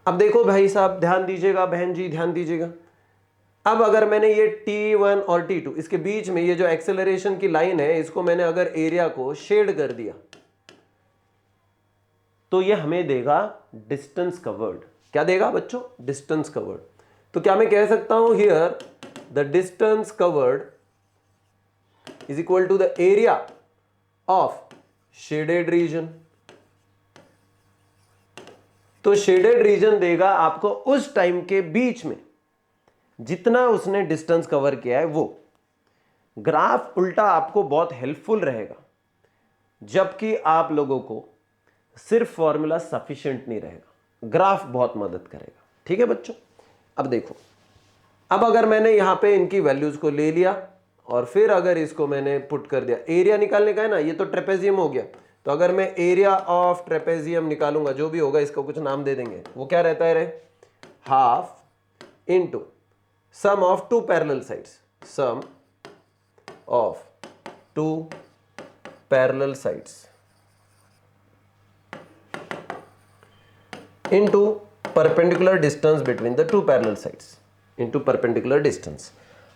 S1: अब देखो भाई साहब ध्यान दीजिएगा, बहन जी ध्यान दीजिएगा। अब अगर मैंने ये t1 और t2 इसके बीच में ये जो एक्सेलरेशन की लाइन है, इसको मैंने अगर एरिया को शेड कर दिया तो ये हमें देगा डिस्टेंस कवर्ड। क्या देगा बच्चों? Distance covered. तो क्या मैं कह सकता हूं here the distance covered is equal to the area of shaded region. तो शेडेड रीजन देगा आपको उस टाइम के बीच में जितना उसने डिस्टेंस कवर किया है वो। ग्राफ उल्टा आपको बहुत हेल्पफुल रहेगा, जबकि आप लोगों को सिर्फ फॉर्मूला सफिशिएंट नहीं रहेगा, ग्राफ बहुत मदद करेगा। ठीक है बच्चों। अब देखो, अब अगर मैंने यहां पे इनकी वैल्यूज को ले लिया और फिर अगर इसको मैंने पुट कर दिया, एरिया निकालने का है ना, ये तो ट्रेपेजियम हो गया। तो अगर मैं एरिया ऑफ ट्रेपेजियम निकालूंगा, जो भी होगा इसको कुछ नाम दे देंगे, वो क्या रहता है रे? Half into sum of two parallel sides, sum of two parallel sides into perpendicular distance between the two parallel sides, into perpendicular distance।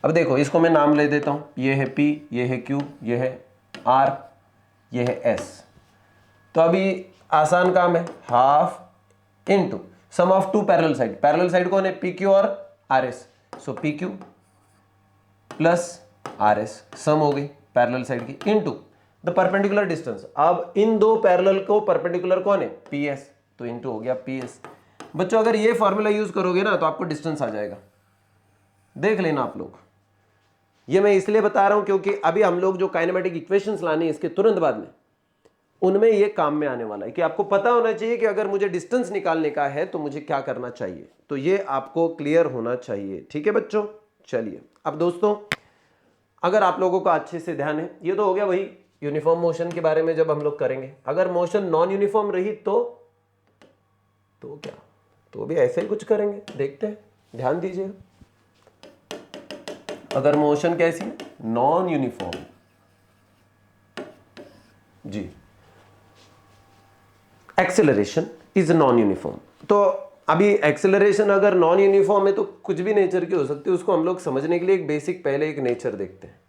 S1: अब देखो इसको मैं नाम ले देता हूं, ये है P, ये है Q, ये है R, ये है S। तो अभी आसान काम है, half into sum of two parallel side. Parallel side कौन है? PQ और RS। So PQ plus RS sum हो गई पैरेलल साइड की, इंटू द परपेंडिकुलर डिस्टेंस। अब इन दो पैरेलल को परपेंडिकुलर कौन है? PS, तो इंटू हो गया PS। बच्चों अगर ये फॉर्मूला यूज करोगे ना तो आपको डिस्टेंस आ जाएगा, देख लेना आप लोग। ये मैं इसलिए बता रहा हूं क्योंकि अभी हम लोग जो काइनेमेटिक इक्वेशंस लाने हैं इसके तुरंत बाद में, उनमें ये काम में आने वाला है कि आपको पता होना चाहिए कि अगर मुझे डिस्टेंस निकालने का है तो मुझे क्या करना चाहिए। तो ये आपको क्लियर होना चाहिए। ठीक है बच्चों। चलिए अब दोस्तों, अगर आप लोगों का अच्छे से ध्यान है, ये तो हो गया वही यूनिफॉर्म मोशन के बारे में जब हम लोग करेंगे। अगर मोशन नॉन यूनिफॉर्म रही तो क्या, तो भी ऐसे ही कुछ करेंगे, देखते हैं, ध्यान दीजिएगा। अगर मोशन कैसी है? नॉन यूनिफॉर्म जी, एक्सेलरेशन इज नॉन यूनिफॉर्म। तो अभी एक्सेलरेशन अगर नॉन यूनिफॉर्म है तो कुछ भी नेचर की हो सकती है। उसको हम लोग समझने के लिए एक बेसिक पहले एक नेचर देखते हैं।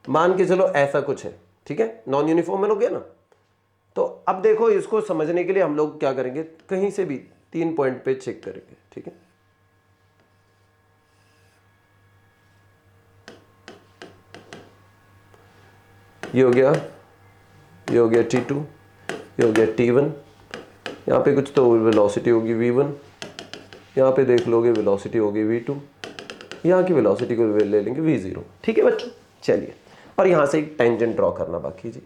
S1: मान के चलो ऐसा कुछ है, ठीक है, नॉन यूनिफॉर्म में हो गया ना। तो अब देखो इसको समझने के लिए हम लोग क्या करेंगे, कहीं से भी 3 पॉइंट पे चेक करेंगे। ठीक है, ये हो गया, ये हो गया T2, ये हो गया T1। यहाँ पे कुछ तो वेलोसिटी होगी V1, यहाँ पे देख लोगे वेलोसिटी होगी V2, यहाँ की वेलोसिटी को ले लेंगे V0। ठीक है बच्चों। चलिए, और यहाँ से एक टेंजेंट ड्रॉ करना बाकी जी।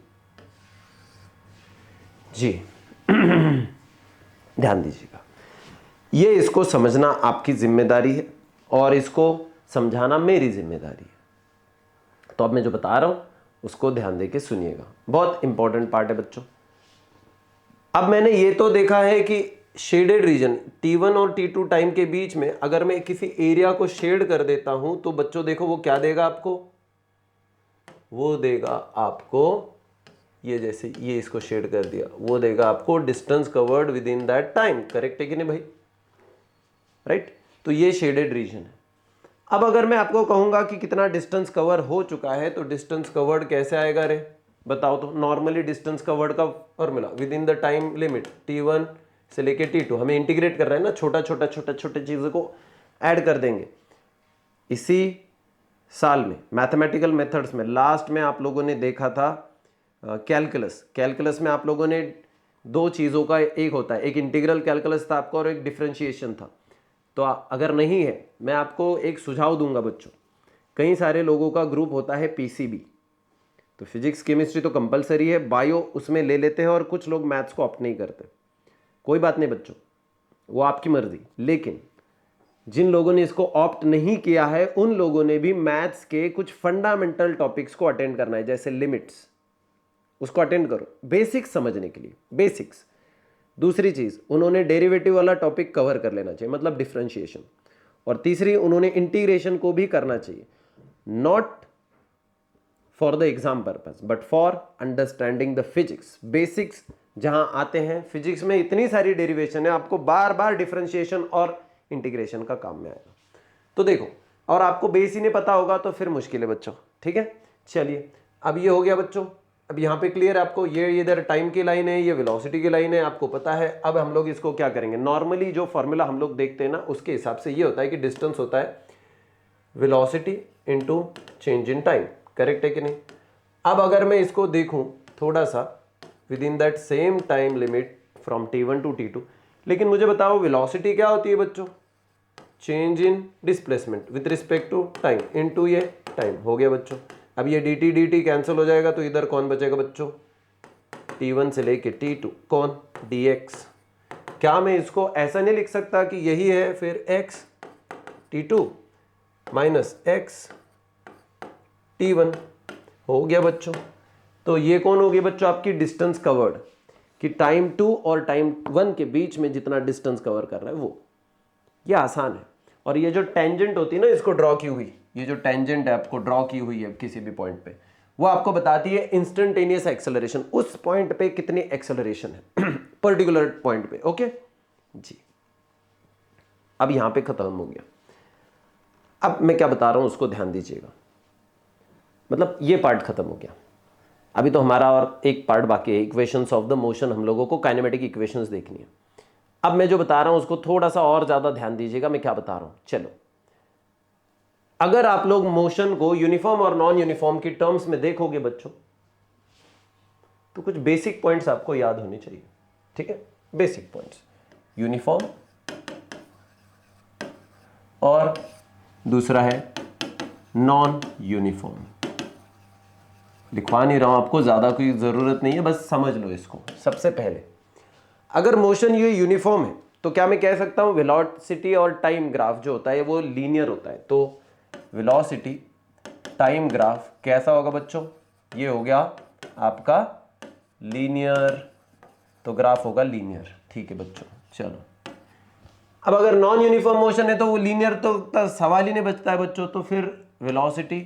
S1: जी ध्यान दीजिएगा, ये इसको समझना आपकी जिम्मेदारी है और इसको समझाना मेरी जिम्मेदारी है। तो अब मैं जो बता रहा हूं उसको ध्यान देके सुनिएगा, बहुत इंपॉर्टेंट पार्ट है बच्चों। अब मैंने ये तो देखा है कि शेडेड रीजन T1 और T2 टाइम के बीच में अगर मैं किसी एरिया को शेड कर देता हूं तो बच्चों देखो वो क्या देगा आपको, वो देगा आपको ये, जैसे ये इसको शेड कर दिया, वो देगा आपको distance covered with in that time. Correct है कि नहीं भाई? राइट, तो ये शेडेड रीजन है। अब अगर मैं आपको कहूंगा कि कितना डिस्टेंस कवर हो चुका है तो डिस्टेंस कवर्ड कैसे आएगा रे, बताओ तो। नॉर्मली डिस्टेंस कवर्ड का formula with in the time limit T1 से लेके T2, हमें इंटीग्रेट कर रहे हैं ना, छोटा छोटा छोटा छोटे चीज़ों को ऐड कर देंगे। इसी साल में मैथमेटिकल मेथड्स में लास्ट में आप लोगों ने देखा था कैलकुलस। कैलकुलस में आप लोगों ने दो चीज़ों का, एक होता है, एक इंटीग्रल कैलकुलस था आपका और एक डिफरेंशिएशन था। तो अगर नहीं है, मैं आपको एक सुझाव दूंगा बच्चों, कई सारे लोगों का ग्रुप होता है पीसीबी, तो फिजिक्स केमिस्ट्री तो कंपलसरी है, बायो उसमें ले लेते हैं और कुछ लोग मैथ्स को ऑप्ट नहीं करते। कोई बात नहीं बच्चों, वो आपकी मर्जी। लेकिन जिन लोगों ने इसको ऑप्ट नहीं किया है उन लोगों ने भी मैथ्स के कुछ फंडामेंटल टॉपिक्स को अटेंड करना है, जैसे लिमिट्स, उसको अटेंड करो बेसिक्स समझने के लिए, बेसिक्स। दूसरी चीज़, उन्होंने डेरिवेटिव वाला टॉपिक कवर कर लेना चाहिए, मतलब डिफरेंशिएशन। और तीसरी, उन्होंने इंटीग्रेशन को भी करना चाहिए, not for the exam purpose but for understanding the physics. Basics जहां आते हैं, फिजिक्स में इतनी सारी डेरिवेशन है, आपको बार बार डिफरेंशिएशन और इंटीग्रेशन का काम में आएगा। तो देखो, और आपको बेस ही नहीं पता होगा तो फिर मुश्किल है बच्चों। ठीक है, चलिए अब ये हो गया बच्चों। अब यहाँ पे क्लियर है आपको, ये इधर टाइम की लाइन है, ये वेलोसिटी की लाइन है, आपको पता है। अब हम लोग इसको क्या करेंगे, नॉर्मली जो फॉर्मूला हम लोग देखते हैं ना, उसके हिसाब से ये होता है कि डिस्टेंस होता है velocity into change in time. Correct है कि नहीं? अब अगर मैं इसको देखूं थोड़ा सा within that same time limit from T1 to T2, लेकिन मुझे बताओ वेलोसिटी क्या होती है बच्चों? Change in displacement with respect to time into ये टाइम। हो गया बच्चों। अब ये dt dt कैंसिल हो जाएगा, तो इधर कौन बचेगा बच्चों? T1 से लेके T2, कौन? dx। क्या मैं इसको ऐसा नहीं लिख सकता कि यही है फिर x T2 minus x T1? हो गया बच्चों। तो ये कौन होगी बच्चों? आपकी डिस्टेंस कवर्ड, कि टाइम 2 और टाइम 1 के बीच में जितना डिस्टेंस कवर कर रहा है वो। ये आसान है। और ये जो टेंजेंट होती है ना, इसको ड्रॉ की हुई, ये जो टेंजेंट है आपको ड्रॉ की हुई है किसी भी पॉइंट पे, वो आपको बताती है इंस्टेंटेनियस एक्सेलरेशन, उस पॉइंट पे कितनी एक्सेलरेशन है पर्टिकुलर पॉइंट पे। ओके जी, अब यहां पे खत्म हो गया। अब मैं क्या बता रहा हूं उसको ध्यान दीजिएगा, मतलब ये पार्ट खत्म हो गया। अभी तो हमारा और एक पार्ट बाकी है, इक्वेशंस ऑफ द मोशन। हम लोगों को काइनेमेटिक इक्वेशंस देखनी है। अब मैं जो बता रहा हूं उसको थोड़ा सा और ज्यादा ध्यान दीजिएगा, मैं क्या बता रहा हूं। चलो, अगर आप लोग मोशन को यूनिफॉर्म और नॉन यूनिफॉर्म की टर्म्स में देखोगे बच्चों, तो कुछ बेसिक पॉइंट्स आपको याद होने चाहिए। ठीक है, बेसिक पॉइंट्स, यूनिफॉर्म और दूसरा है नॉन यूनिफॉर्म। लिखवा नहीं रहा हूं आपको, ज्यादा कोई जरूरत नहीं है, बस समझ लो इसको। सबसे पहले, अगर मोशन ये यूनिफॉर्म है तो क्या मैं कह सकता हूं वेलोसिटी और टाइम ग्राफ जो होता है वो लीनियर होता है। तो वेलोसिटी टाइम ग्राफ कैसा होगा बच्चों? ये हो गया आपका लीनियर, तो ग्राफ होगा लीनियर। ठीक है बच्चों, चलो। अब अगर नॉन यूनिफॉर्म मोशन है तो वो लीनियर तो सवाल ही नहीं बचता है बच्चों। तो फिर वेलोसिटी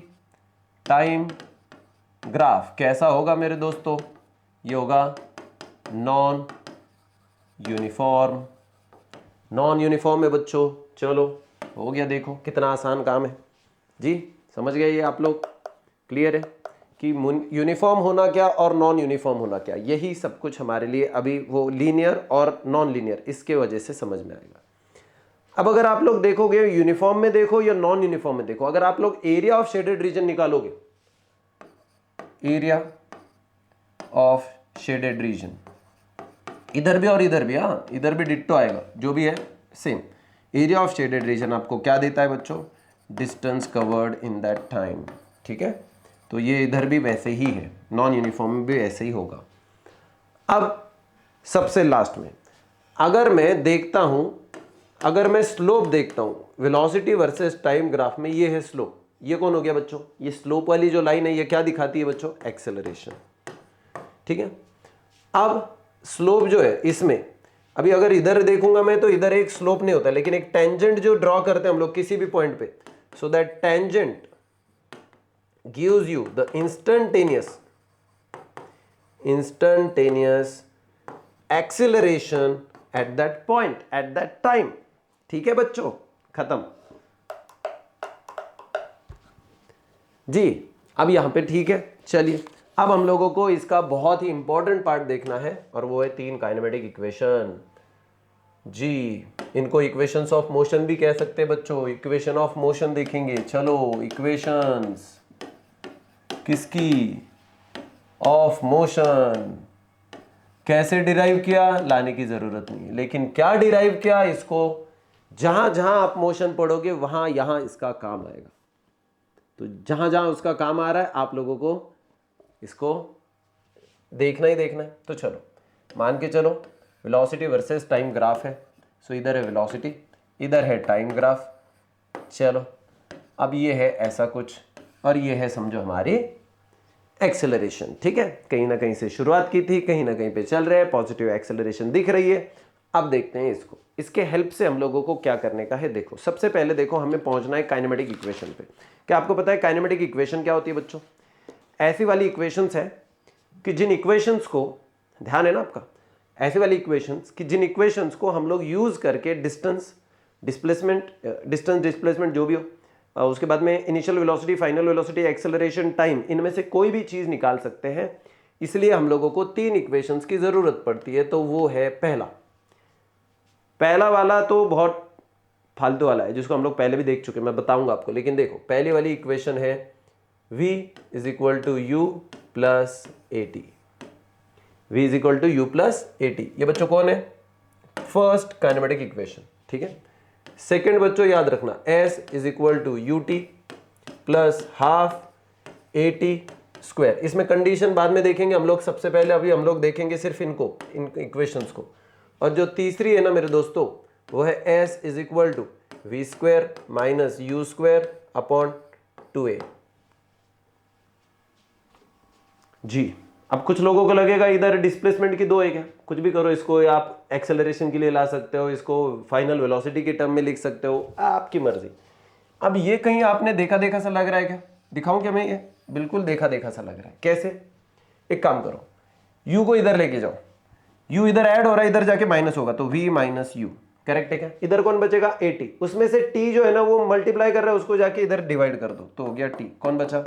S1: टाइम ग्राफ कैसा होगा मेरे दोस्तों? ये होगा नॉन यूनिफॉर्म। नॉन यूनिफॉर्म है बच्चों। चलो, हो गया। देखो कितना आसान काम है जी, समझ गए ये आप लोग? क्लियर है कि यूनिफॉर्म होना क्या और नॉन यूनिफॉर्म होना क्या, यही सब कुछ हमारे लिए अभी वो लीनियर और नॉन लीनियर, इसके वजह से समझ में आएगा। अब अगर आप लोग देखोगे यूनिफॉर्म में देखो या नॉन यूनिफॉर्म में देखो, अगर आप लोग एरिया ऑफ शेडेड रीजन निकालोगे, एरिया ऑफ शेडेड रीजन, इधर भी और इधर भी, हाँ इधर भी डिट्टो आएगा, जो भी है same. Area of shaded reason आपको क्या देता है बच्चों? Distance covered in that time. ठीक है, तो ये इधर भी वैसे ही है, नॉन यूनिफॉर्म में भी ऐसे ही होगा। अब सबसे लास्ट में अगर मैं देखता हूं, अगर मैं स्लोप देखता हूं वेलोसिटी वर्सेस टाइम ग्राफ में, ये है स्लोप, ये कौन हो गया बच्चों, ये स्लोप वाली जो लाइन है ये क्या दिखाती है बच्चों, एक्सेलरेशन। ठीक है, अब स्लोप जो है इसमें, अभी अगर इधर देखूंगा मैं तो इधर एक स्लोप नहीं होता, लेकिन एक टेंजेंट जो ड्रॉ करते हैं हम लोग किसी भी पॉइंट पे, so that tangent gives you the instantaneous acceleration at that point at that time. ठीक है बच्चों, खत्म जी। अब यहां पे ठीक है, चलिए अब हम लोगों को इसका बहुत ही इंपॉर्टेंट पार्ट देखना है और वो है 3 काइनेमेटिक इक्वेशन जी। इनको इक्वेशंस ऑफ मोशन भी कह सकते हैं बच्चों, इक्वेशन ऑफ मोशन देखेंगे। चलो इक्वेशंस किसकी, ऑफ मोशन। कैसे डिराइव किया, लाने की जरूरत नहीं है, लेकिन क्या डिराइव किया, इसको जहां जहां आप मोशन पढ़ोगे वहां यहां इसका काम आएगा। तो जहां जहां उसका काम आ रहा है आप लोगों को इसको देखना ही देखना है। तो चलो मान के चलो वेलोसिटी वर्सेस टाइम ग्राफ है, सो इधर है वेलोसिटी, इधर है टाइम ग्राफ। चलो अब ये है ऐसा कुछ और ये है समझो हमारी एक्सेलरेशन। ठीक है, कहीं ना कहीं से शुरुआत की थी, कहीं ना कहीं पे चल रहे हैं, पॉजिटिव एक्सेलरेशन दिख रही है। अब देखते हैं इसको, इसके हेल्प से हम लोगों को क्या करने का है। देखो सबसे पहले देखो हमें पहुंचना है काइनेमेटिक इक्वेशन पे। क्या आपको पता है काइनेमेटिक इक्वेशन क्या होती है बच्चों, ऐसी वाली इक्वेशंस है कि जिन इक्वेशंस को, ध्यान है ना आपका, ऐसी वाली इक्वेशंस कि जिन इक्वेशंस को हम लोग यूज करके डिस्टेंस डिस्प्लेसमेंट जो भी हो, उसके बाद में initial velocity, final velocity, acceleration, time, इनमें से कोई भी चीज निकाल सकते हैं। इसलिए हम लोगों को 3 इक्वेशंस की जरूरत पड़ती है। तो वो है पहला वाला तो बहुत फालतू वाला है जिसको हम लोग पहले भी देख चुके हैं, मैं बताऊंगा आपको। लेकिन देखो पहली वाली इक्वेशन है v is equal to you plus A T, v is equal to you plus A T. ये बच्चों कौन है, फर्स्ट काइनेमेटिक इक्वेशन। ठीक है, सेकेंड बच्चों याद रखना s is equal to U T plus half A T square. इसमें कंडीशन बाद में देखेंगे हम लोग, सबसे पहले अभी हम लोग देखेंगे सिर्फ इनको, इन इक्वेशंस को। और जो तीसरी है ना मेरे दोस्तों, वो है s is equal to V square minus U square upon 2a जी। अब कुछ लोगों को लगेगा इधर डिस्प्लेसमेंट की 2 है क्या, कुछ भी करो इसको, आप एक्सेलरेशन के लिए ला सकते हो, इसको फाइनल वेलोसिटी के टर्म में लिख सकते हो, आपकी मर्जी। अब ये कहीं आपने देखा देखा सा लग रहा है क्या, दिखाऊं क्या मैं, ये बिल्कुल देखा देखा सा लग रहा है। कैसे, एक काम करो, u को इधर लेके जाओ, u इधर ऐड हो रहा है, इधर जाके माइनस होगा, तो v माइनस यू, करेक्ट है क्या। इधर कौन बचेगा, ए टी, उसमें से t जो है ना वो मल्टीप्लाई कर रहा है, उसको जाके इधर डिवाइड कर दो, तो हो गया t। कौन बचा,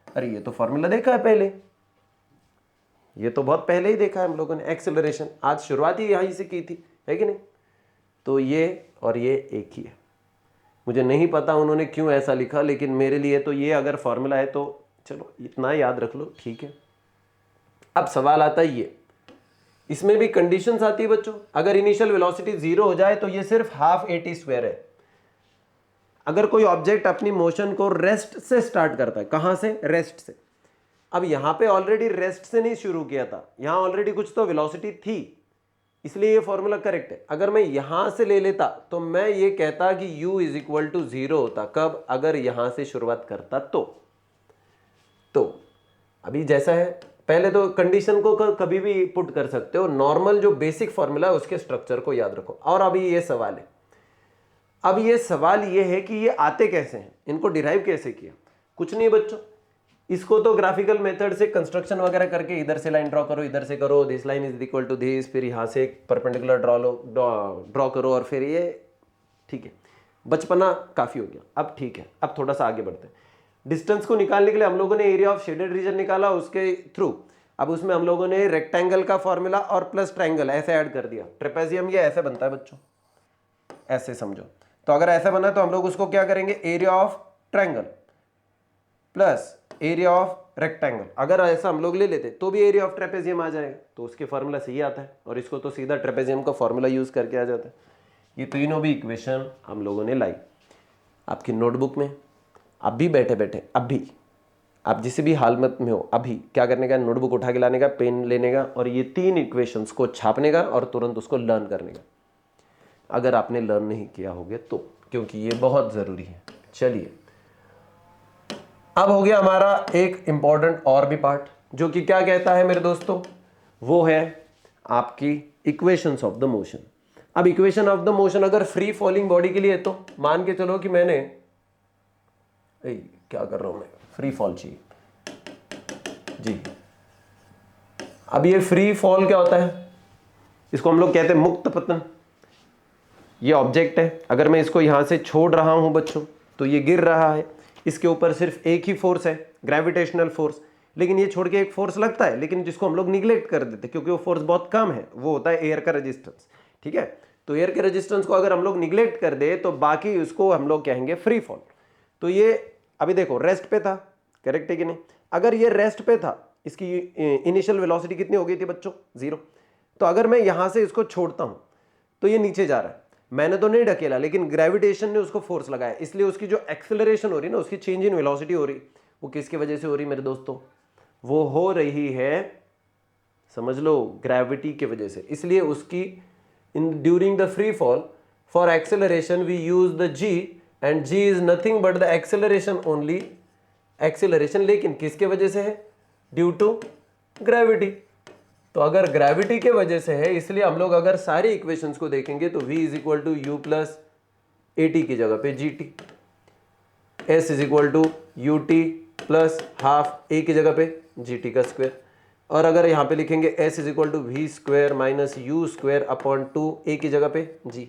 S1: अरे ये तो फॉर्मूला देखा है पहले, ये तो बहुत पहले ही देखा है हम लोगों ने। एक्सेलरेशन आज शुरुआत ही यहीं से की थी, है कि नहीं। तो ये और ये एक ही है, मुझे नहीं पता उन्होंने क्यों ऐसा लिखा, लेकिन मेरे लिए तो ये अगर फॉर्मूला है तो चलो इतना याद रख लो, ठीक है। अब सवाल आता है ये, इसमें भी कंडीशंस आती है बच्चों। अगर इनिशियल वेलोसिटी 0 हो जाए तो ये सिर्फ हाफ ए टी स्क्वायर है। अगर कोई ऑब्जेक्ट अपनी मोशन को रेस्ट से स्टार्ट करता है, कहां से, रेस्ट से। अब यहां पे ऑलरेडी रेस्ट से नहीं शुरू किया था, यहां ऑलरेडी कुछ तो वेलोसिटी थी, इसलिए ये फॉर्मूला करेक्ट है। अगर मैं यहां से ले लेता तो मैं ये कहता कि u इज इक्वल टू 0 होता, कब, अगर यहां से शुरुआत करता तो अभी जैसा है, पहले तो कंडीशन को कभी भी पुट कर सकते हो, नॉर्मल जो बेसिक फॉर्मूला है उसके स्ट्रक्चर को याद रखो। और अभी ये सवाल है, अब ये सवाल ये है कि ये आते कैसे हैं, इनको डिराइव कैसे किया। कुछ नहीं बच्चों, इसको तो ग्राफिकल मेथड से कंस्ट्रक्शन वगैरह करके इधर से लाइन ड्रॉ करो, इधर से करो, this line is equal to this, फिर यहाँ से एक परपेंडिकुलर ड्रॉ करो, और फिर ये, ठीक है। बचपना काफी हो गया, अब ठीक है, अब थोड़ा सा आगे बढ़ते हैं। डिस्टेंस को निकालने के लिए हम लोगों ने एरिया ऑफ शेडेड रीजन निकाला, उसके थ्रू अब उसमें हम लोगों ने रेक्टेंगल का फॉर्मूला और प्लस ट्रायंगल ऐसे ऐड कर दिया। ट्रेपेजियम ये ऐसे बनता है बच्चों, ऐसे समझो। तो अगर ऐसा बना तो हम लोग उसको क्या करेंगे, area of triangle plus area of rectangle. अगर ऐसा हम लोग ले लेते तो भी एरिया ऑफ ट्रेपेजियम आ जाएगा, तो उसके फॉर्मूला से ही आता है, और इसको तो सीधा ट्रेपेजियम का फॉर्मूला यूज करके आ जाता है। ये तीनों भी इक्वेशन हम लोगों ने लाई आपकी नोटबुक में। अब भी बैठे बैठे, अब भी आप जिस भी हालत में हो अभी क्या करने का, नोटबुक उठा के लाने का, पेन लेने का और ये 3 इक्वेशंस को छापने का और तुरंत उसको लर्न करने का, अगर आपने लर्न नहीं किया होगा तो, क्योंकि ये बहुत ज़रूरी है। चलिए अब हो गया हमारा एक इंपॉर्टेंट और भी पार्ट, जो कि क्या कहता है मेरे दोस्तों, वो है आपकी इक्वेशंस ऑफ द मोशन। अब इक्वेशन ऑफ द मोशन अगर फ्री फॉलिंग बॉडी के लिए, तो मान के चलो कि मैंने क्या कर रहा हूं मैं, फ्री फॉल चाहिए जी। अब ये फ्री फॉल क्या होता है, इसको हम लोग कहते हैं मुक्त पतन। ये ऑब्जेक्ट है, अगर मैं इसको यहां से छोड़ रहा हूं बच्चों तो ये गिर रहा है, इसके ऊपर सिर्फ एक ही फोर्स है, ग्रेविटेशनल फोर्स, लेकिन ये छोड़ के एक फोर्स लगता है, लेकिन जिसको हम लोग निगलेक्ट कर देते हैं क्योंकि वो फोर्स बहुत कम है, वो होता है एयर का रेजिस्टेंस। ठीक है, तो एयर के रेजिस्टेंस को अगर हम लोग निगलेक्ट कर दे तो बाकी उसको हम लोग कहेंगे फ्री फॉल। तो ये अभी देखो रेस्ट पे था, करेक्ट है कि नहीं? अगर ये रेस्ट पे था, इसकी इनिशियल वेलोसिटी कितनी हो गई थी बच्चों, 0। तो अगर मैं यहां से इसको छोड़ता हूं तो ये नीचे जा रहा है, मैंने तो नहीं ढकेला लेकिन ग्रेविटेशन ने उसको फोर्स लगाया, इसलिए उसकी जो एक्सेलरेशन हो रही है ना, उसकी चेंज इन वेलोसिटी हो रही, वो किसकी वजह से हो रही मेरे दोस्तों, वो हो रही है, समझ लो, ग्रेविटी की वजह से। इसलिए उसकी in during the free fall for acceleration we use the G, and G is nothing but the acceleration only, acceleration लेकिन किसके वजह से है, ड्यू टू ग्रेविटी। तो अगर ग्रेविटी के वजह से है, इसलिए हम लोग अगर सारी इक्वेशंस को देखेंगे तो v is equal to you plus A t की जगह पे g t, s is equal to U T plus half a की जगह पे जी टी का स्क्वायर, और अगर यहाँ पे लिखेंगे s is equal to V square minus U square upon 2 a की जगह पे g,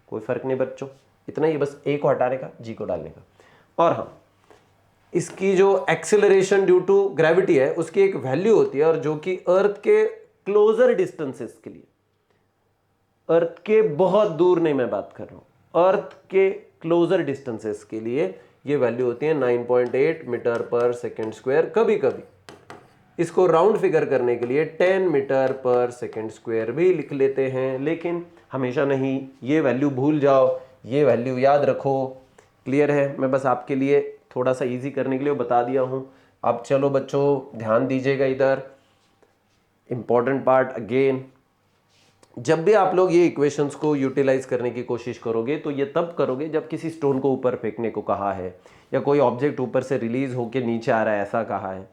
S1: कोई फर्क नहीं बच्चों, इतना ही, बस a को हटाने का, g को डालने का। और हाँ, इसकी जो एक्सेलरेशन ड्यू टू ग्रेविटी है उसकी एक वैल्यू होती है, और जो कि अर्थ के क्लोजर डिस्टेंसेस के लिए, अर्थ के बहुत दूर नहीं मैं बात कर रहा हूं, अर्थ के क्लोजर डिस्टेंसेस के लिए ये वैल्यू होती है 9.8 मीटर पर सेकेंड स्क्वायर। कभी कभी इसको राउंड फिगर करने के लिए 10 मीटर पर सेकेंड स्क्वायर भी लिख लेते हैं, लेकिन हमेशा नहीं, ये वैल्यू भूल जाओ, ये वैल्यू याद रखो। क्लियर है? मैं बस आपके लिए थोड़ा सा इजी करने के लिए बता दिया हूं। अब चलो बच्चों ध्यान दीजिएगा, इधर इंपॉर्टेंट पार्ट अगेन, जब भी आप लोग ये इक्वेशंस को यूटिलाइज करने की कोशिश करोगे तो ये तब करोगे जब किसी स्टोन को ऊपर फेंकने को कहा है, या कोई ऑब्जेक्ट ऊपर से रिलीज होकर नीचे आ रहा है ऐसा कहा है,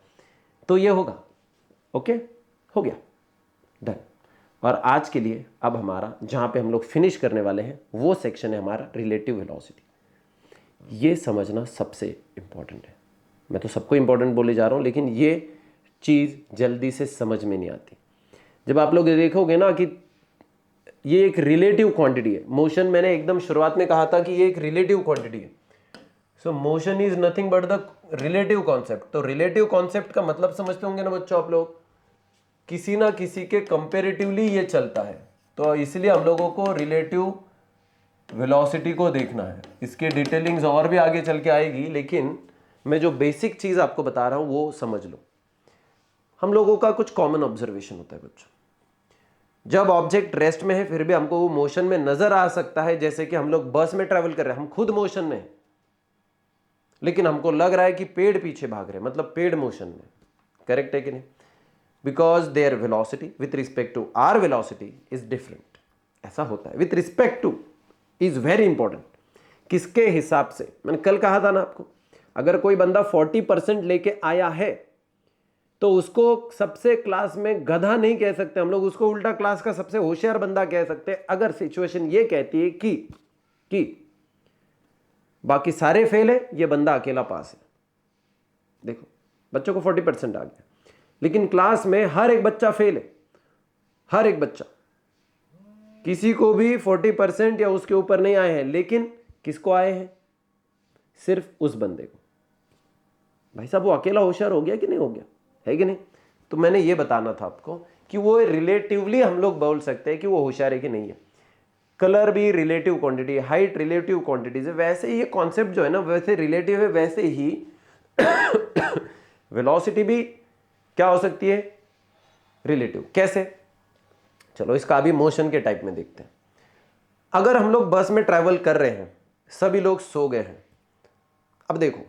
S1: तो ये होगा। ओके, हो गया, डन। और आज के लिए अब हमारा जहां पे हम लोग फिनिश करने वाले हैं वो सेक्शन है हमारा रिलेटिव वेलोसिटी। ये समझना सबसे इंपॉर्टेंट है। मैं तो सबको इंपॉर्टेंट बोले जा रहा हूं, लेकिन ये चीज़ जल्दी से समझ में नहीं आती। जब आप लोग देखोगे ना कि ये एक रिलेटिव क्वांटिटी है, मोशन मैंने एकदम शुरुआत में कहा था कि ये एक रिलेटिव क्वांटिटी है। सो motion is nothing but the relative concept. तो रिलेटिव कॉन्सेप्ट का मतलब समझते होंगे ना बच्चों आप लोग, किसी ना किसी के कंपेरेटिवली ये चलता है, तो इसलिए हम लोगों को रिलेटिव वेलोसिटी को देखना है। इसके डिटेलिंग्स और भी आगे चल के आएगी, लेकिन मैं जो बेसिक चीज आपको बता रहा हूं वो समझ लो। हम लोगों का कुछ कॉमन ऑब्जर्वेशन होता है बच्चों, जब ऑब्जेक्ट रेस्ट में है फिर भी हमको वो मोशन में नजर आ सकता है। जैसे कि हम लोग बस में ट्रेवल कर रहे हैं, हम खुद मोशन में हैं, लेकिन हमको लग रहा है कि पेड़ पीछे भाग रहे हैं, मतलब पेड़ मोशन में। करेक्ट है कि नहीं? Because their velocity with respect to our velocity is different. ऐसा होता है, with respect to is very important. किसके हिसाब से? मैंने कल कहा था ना आपको, अगर कोई बंदा 40% लेके आया है तो उसको सबसे क्लास में गधा नहीं कह सकते हम लोग, उसको उल्टा क्लास का सबसे होशियार बंदा कह सकते हैं, अगर सिचुएशन ये कहती है कि बाकी सारे फेल है, ये बंदा अकेला पास है। देखो बच्चों को 40% आ गया, लेकिन क्लास में हर एक बच्चा फेल है, हर एक बच्चा, किसी को भी 40% या उसके ऊपर नहीं आए हैं। लेकिन किसको आए हैं? सिर्फ उस बंदे को। भाई साहब वो अकेला होशियार हो गया कि नहीं हो गया, है कि नहीं? तो मैंने ये बताना था आपको कि वो रिलेटिवली हम लोग बोल सकते हैं कि वो होशियार है कि नहीं है। कलर भी रिलेटिव क्वांटिटी है, हाइट रिलेटिव क्वांटिटीज है, वैसे ही ये कॉन्सेप्ट जो है ना वैसे रिलेटिव है, वैसे ही वेलोसिटी भी क्या हो सकती है? रिलेटिव। कैसे? चलो इसका अभी मोशन के टाइप में देखते हैं। अगर हम लोग बस में ट्रैवल कर रहे हैं, सभी लोग सो गए हैं। अब देखो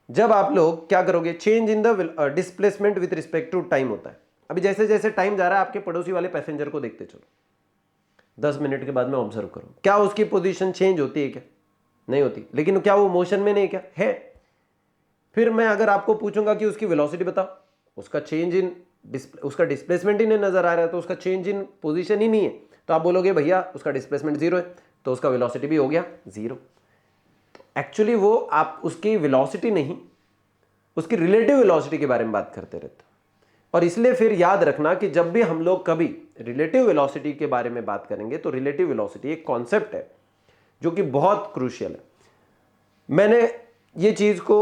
S1: जब आप लोग क्या करोगे, change in the displacement with respect to time होता है। अभी जैसे जैसे टाइम जा रहा है, आपके पड़ोसी वाले पैसेंजर को देखते चलो, 10 मिनट के बाद में ऑब्जर्व करो, क्या उसकी पोजीशन चेंज होती है क्या? नहीं होती। लेकिन क्या वो मोशन में नहीं क्या है? फिर मैं अगर आपको पूछूंगा कि उसकी वेलोसिटी बताओ, उसका चेंज इन उसका डिस्प्लेसमेंट ही नहीं नजर आ रहा है, तो उसका चेंज इन पोजीशन ही नहीं है, तो आप बोलोगे भैया उसका डिस्प्लेसमेंट 0 है, तो उसका वेलोसिटी भी हो गया 0। तो एक्चुअली वो आप उसकी वेलोसिटी नहीं, उसकी रिलेटिव वेलोसिटी के बारे में बात करते रहते हो। और इसलिए फिर याद रखना कि जब भी हम लोग कभी रिलेटिव वेलोसिटी के बारे में बात करेंगे, तो रिलेटिव वेलोसिटी एक कॉन्सेप्ट है जो कि बहुत क्रूशियल है। मैंने ये चीज को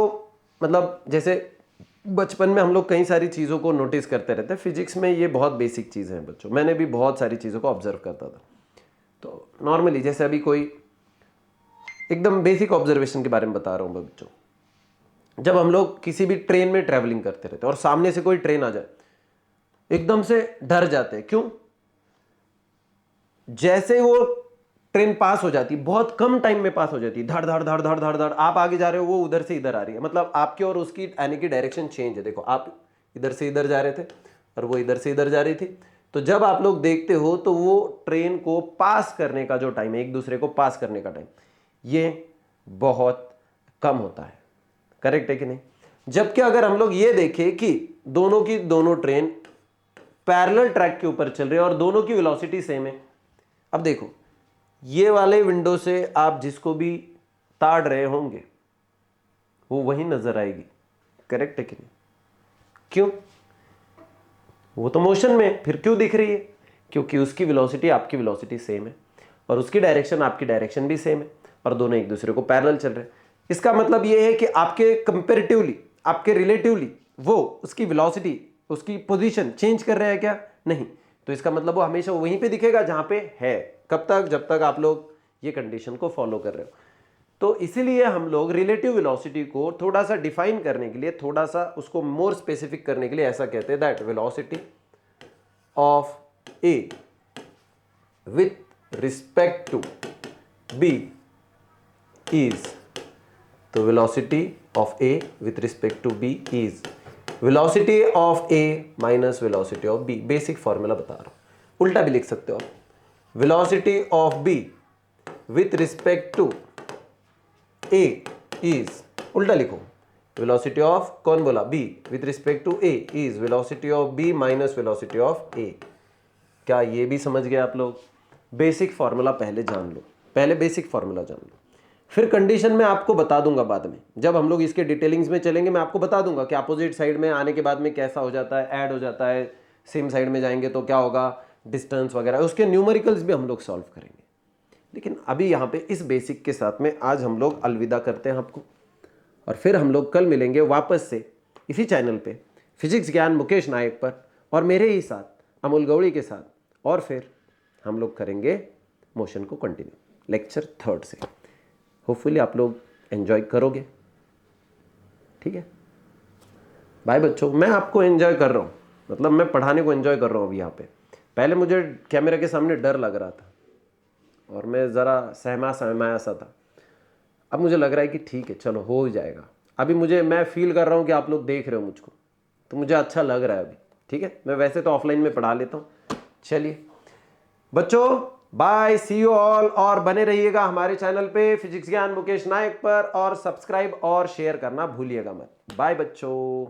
S1: मतलब जैसे बचपन में हम लोग कई सारी चीज़ों को नोटिस करते रहते हैं, फिजिक्स में ये बहुत बेसिक चीज़ें हैं बच्चों। मैंने भी बहुत सारी चीज़ों को ऑब्जर्व करता था। तो नॉर्मली जैसे अभी कोई एकदम बेसिक ऑब्जर्वेशन के बारे में बता रहा हूँ बच्चों, जब हम लोग किसी भी ट्रेन में ट्रैवलिंग करते रहते हैं और सामने से कोई ट्रेन आ जाए, एकदम से डर जाते हैं। क्यों? जैसे वो ट्रेन पास हो जाती, बहुत कम टाइम में पास हो जाती, धड़ धड़ धड़ धड़ धड़ धड़, आप आगे जा रहे हो, वो उधर से इधर आ रही है, मतलब आपकी और उसकी आने की डायरेक्शन चेंज है। देखो, आप इधर से इधर जा रहे थे और वो इधर से इधर जा रही थी। तो जब आप लोग देखते हो तो वो ट्रेन को पास करने का जो टाइम है, एक दूसरे को पास करने का टाइम, ये बहुत कम होता है। करेक्ट है कि नहीं? जबकि अगर हम लोग ये देखें कि दोनों की दोनों ट्रेन पैरेलल ट्रैक के ऊपर चल रही है और दोनों की वेलोसिटी सेम है, अब देखो ये वाले विंडो से आप जिसको भी ताड़ रहे होंगे वो वही नजर आएगी। करेक्ट है कि नहीं? क्यों? वो तो मोशन में, फिर क्यों दिख रही है? क्योंकि उसकी वेलोसिटी आपकी वेलोसिटी सेम है और उसकी डायरेक्शन आपकी डायरेक्शन भी सेम है और दोनों एक दूसरे को पैरेलल चल रहे हैं। इसका मतलब ये है कि आपके कंपेरेटिवली, आपके रिलेटिवली वो उसकी वेलोसिटी, उसकी पोजीशन चेंज कर रहे हैं क्या? नहीं। तो इसका मतलब वो हमेशा वहीं पे दिखेगा जहां पे है। कब तक? जब तक आप लोग ये कंडीशन को फॉलो कर रहे हो। तो इसीलिए हम लोग रिलेटिव वेलोसिटी को थोड़ा सा डिफाइन करने के लिए, थोड़ा सा उसको मोर स्पेसिफिक करने के लिए ऐसा कहते हैं that velocity of A with respect to B is, तो velocity of A with respect to B is velocity of A minus velocity of B. Basic formula बता रहा हूं, उल्टा भी लिख सकते हो आप। Velocity of B with respect to A is, उल्टा लिखो, वेलोसिटी ऑफ, कौन बोला? B, with respect to A is velocity of B minus velocity of A. क्या ये भी समझ गए आप लोग? बेसिक फॉर्मूला पहले जान लो, पहले बेसिक फॉर्मूला जान लो, फिर कंडीशन में आपको बता दूंगा बाद में। जब हम लोग इसके डिटेलिंग्स में चलेंगे मैं आपको बता दूंगा कि अपोजिट साइड में आने के बाद में कैसा हो जाता है, ऐड हो जाता है, सेम साइड में जाएंगे तो क्या होगा, डिस्टेंस वगैरह, उसके न्यूमेरिकल्स भी हम लोग सॉल्व करेंगे। लेकिन अभी यहाँ पे इस बेसिक के साथ में आज हम लोग अलविदा करते हैं आपको, और फिर हम लोग कल मिलेंगे वापस से इसी चैनल पे फिजिक्स ज्ञान मुकेश नायक पर, और मेरे ही साथ अमोल गौड़ी के साथ, और फिर हम लोग करेंगे मोशन को कंटिन्यू लेक्चर 3 से। होपफुली आप लोग एंजॉय करोगे। ठीक है, बाय बच्चों। मैं आपको एंजॉय कर रहा हूँ, मतलब मैं पढ़ाने को एंजॉय कर रहा हूँ अभी यहाँ पे। पहले मुझे कैमरा के सामने डर लग रहा था और मैं ज़रा सहमाया सा था। अब मुझे लग रहा है कि ठीक है, चलो हो जाएगा। अभी मैं फील कर रहा हूँ कि आप लोग देख रहे हो मुझको, तो मुझे अच्छा लग रहा है अभी। ठीक है, मैं वैसे तो ऑफलाइन में पढ़ा लेता हूँ। चलिए बच्चों, बाय, सी यू ऑल, और बने रहिएगा हमारे चैनल पे फिजिक्स ज्ञान मुकेश नायक पर, और सब्सक्राइब और शेयर करना भूलिएगा मत। बाय बच्चों।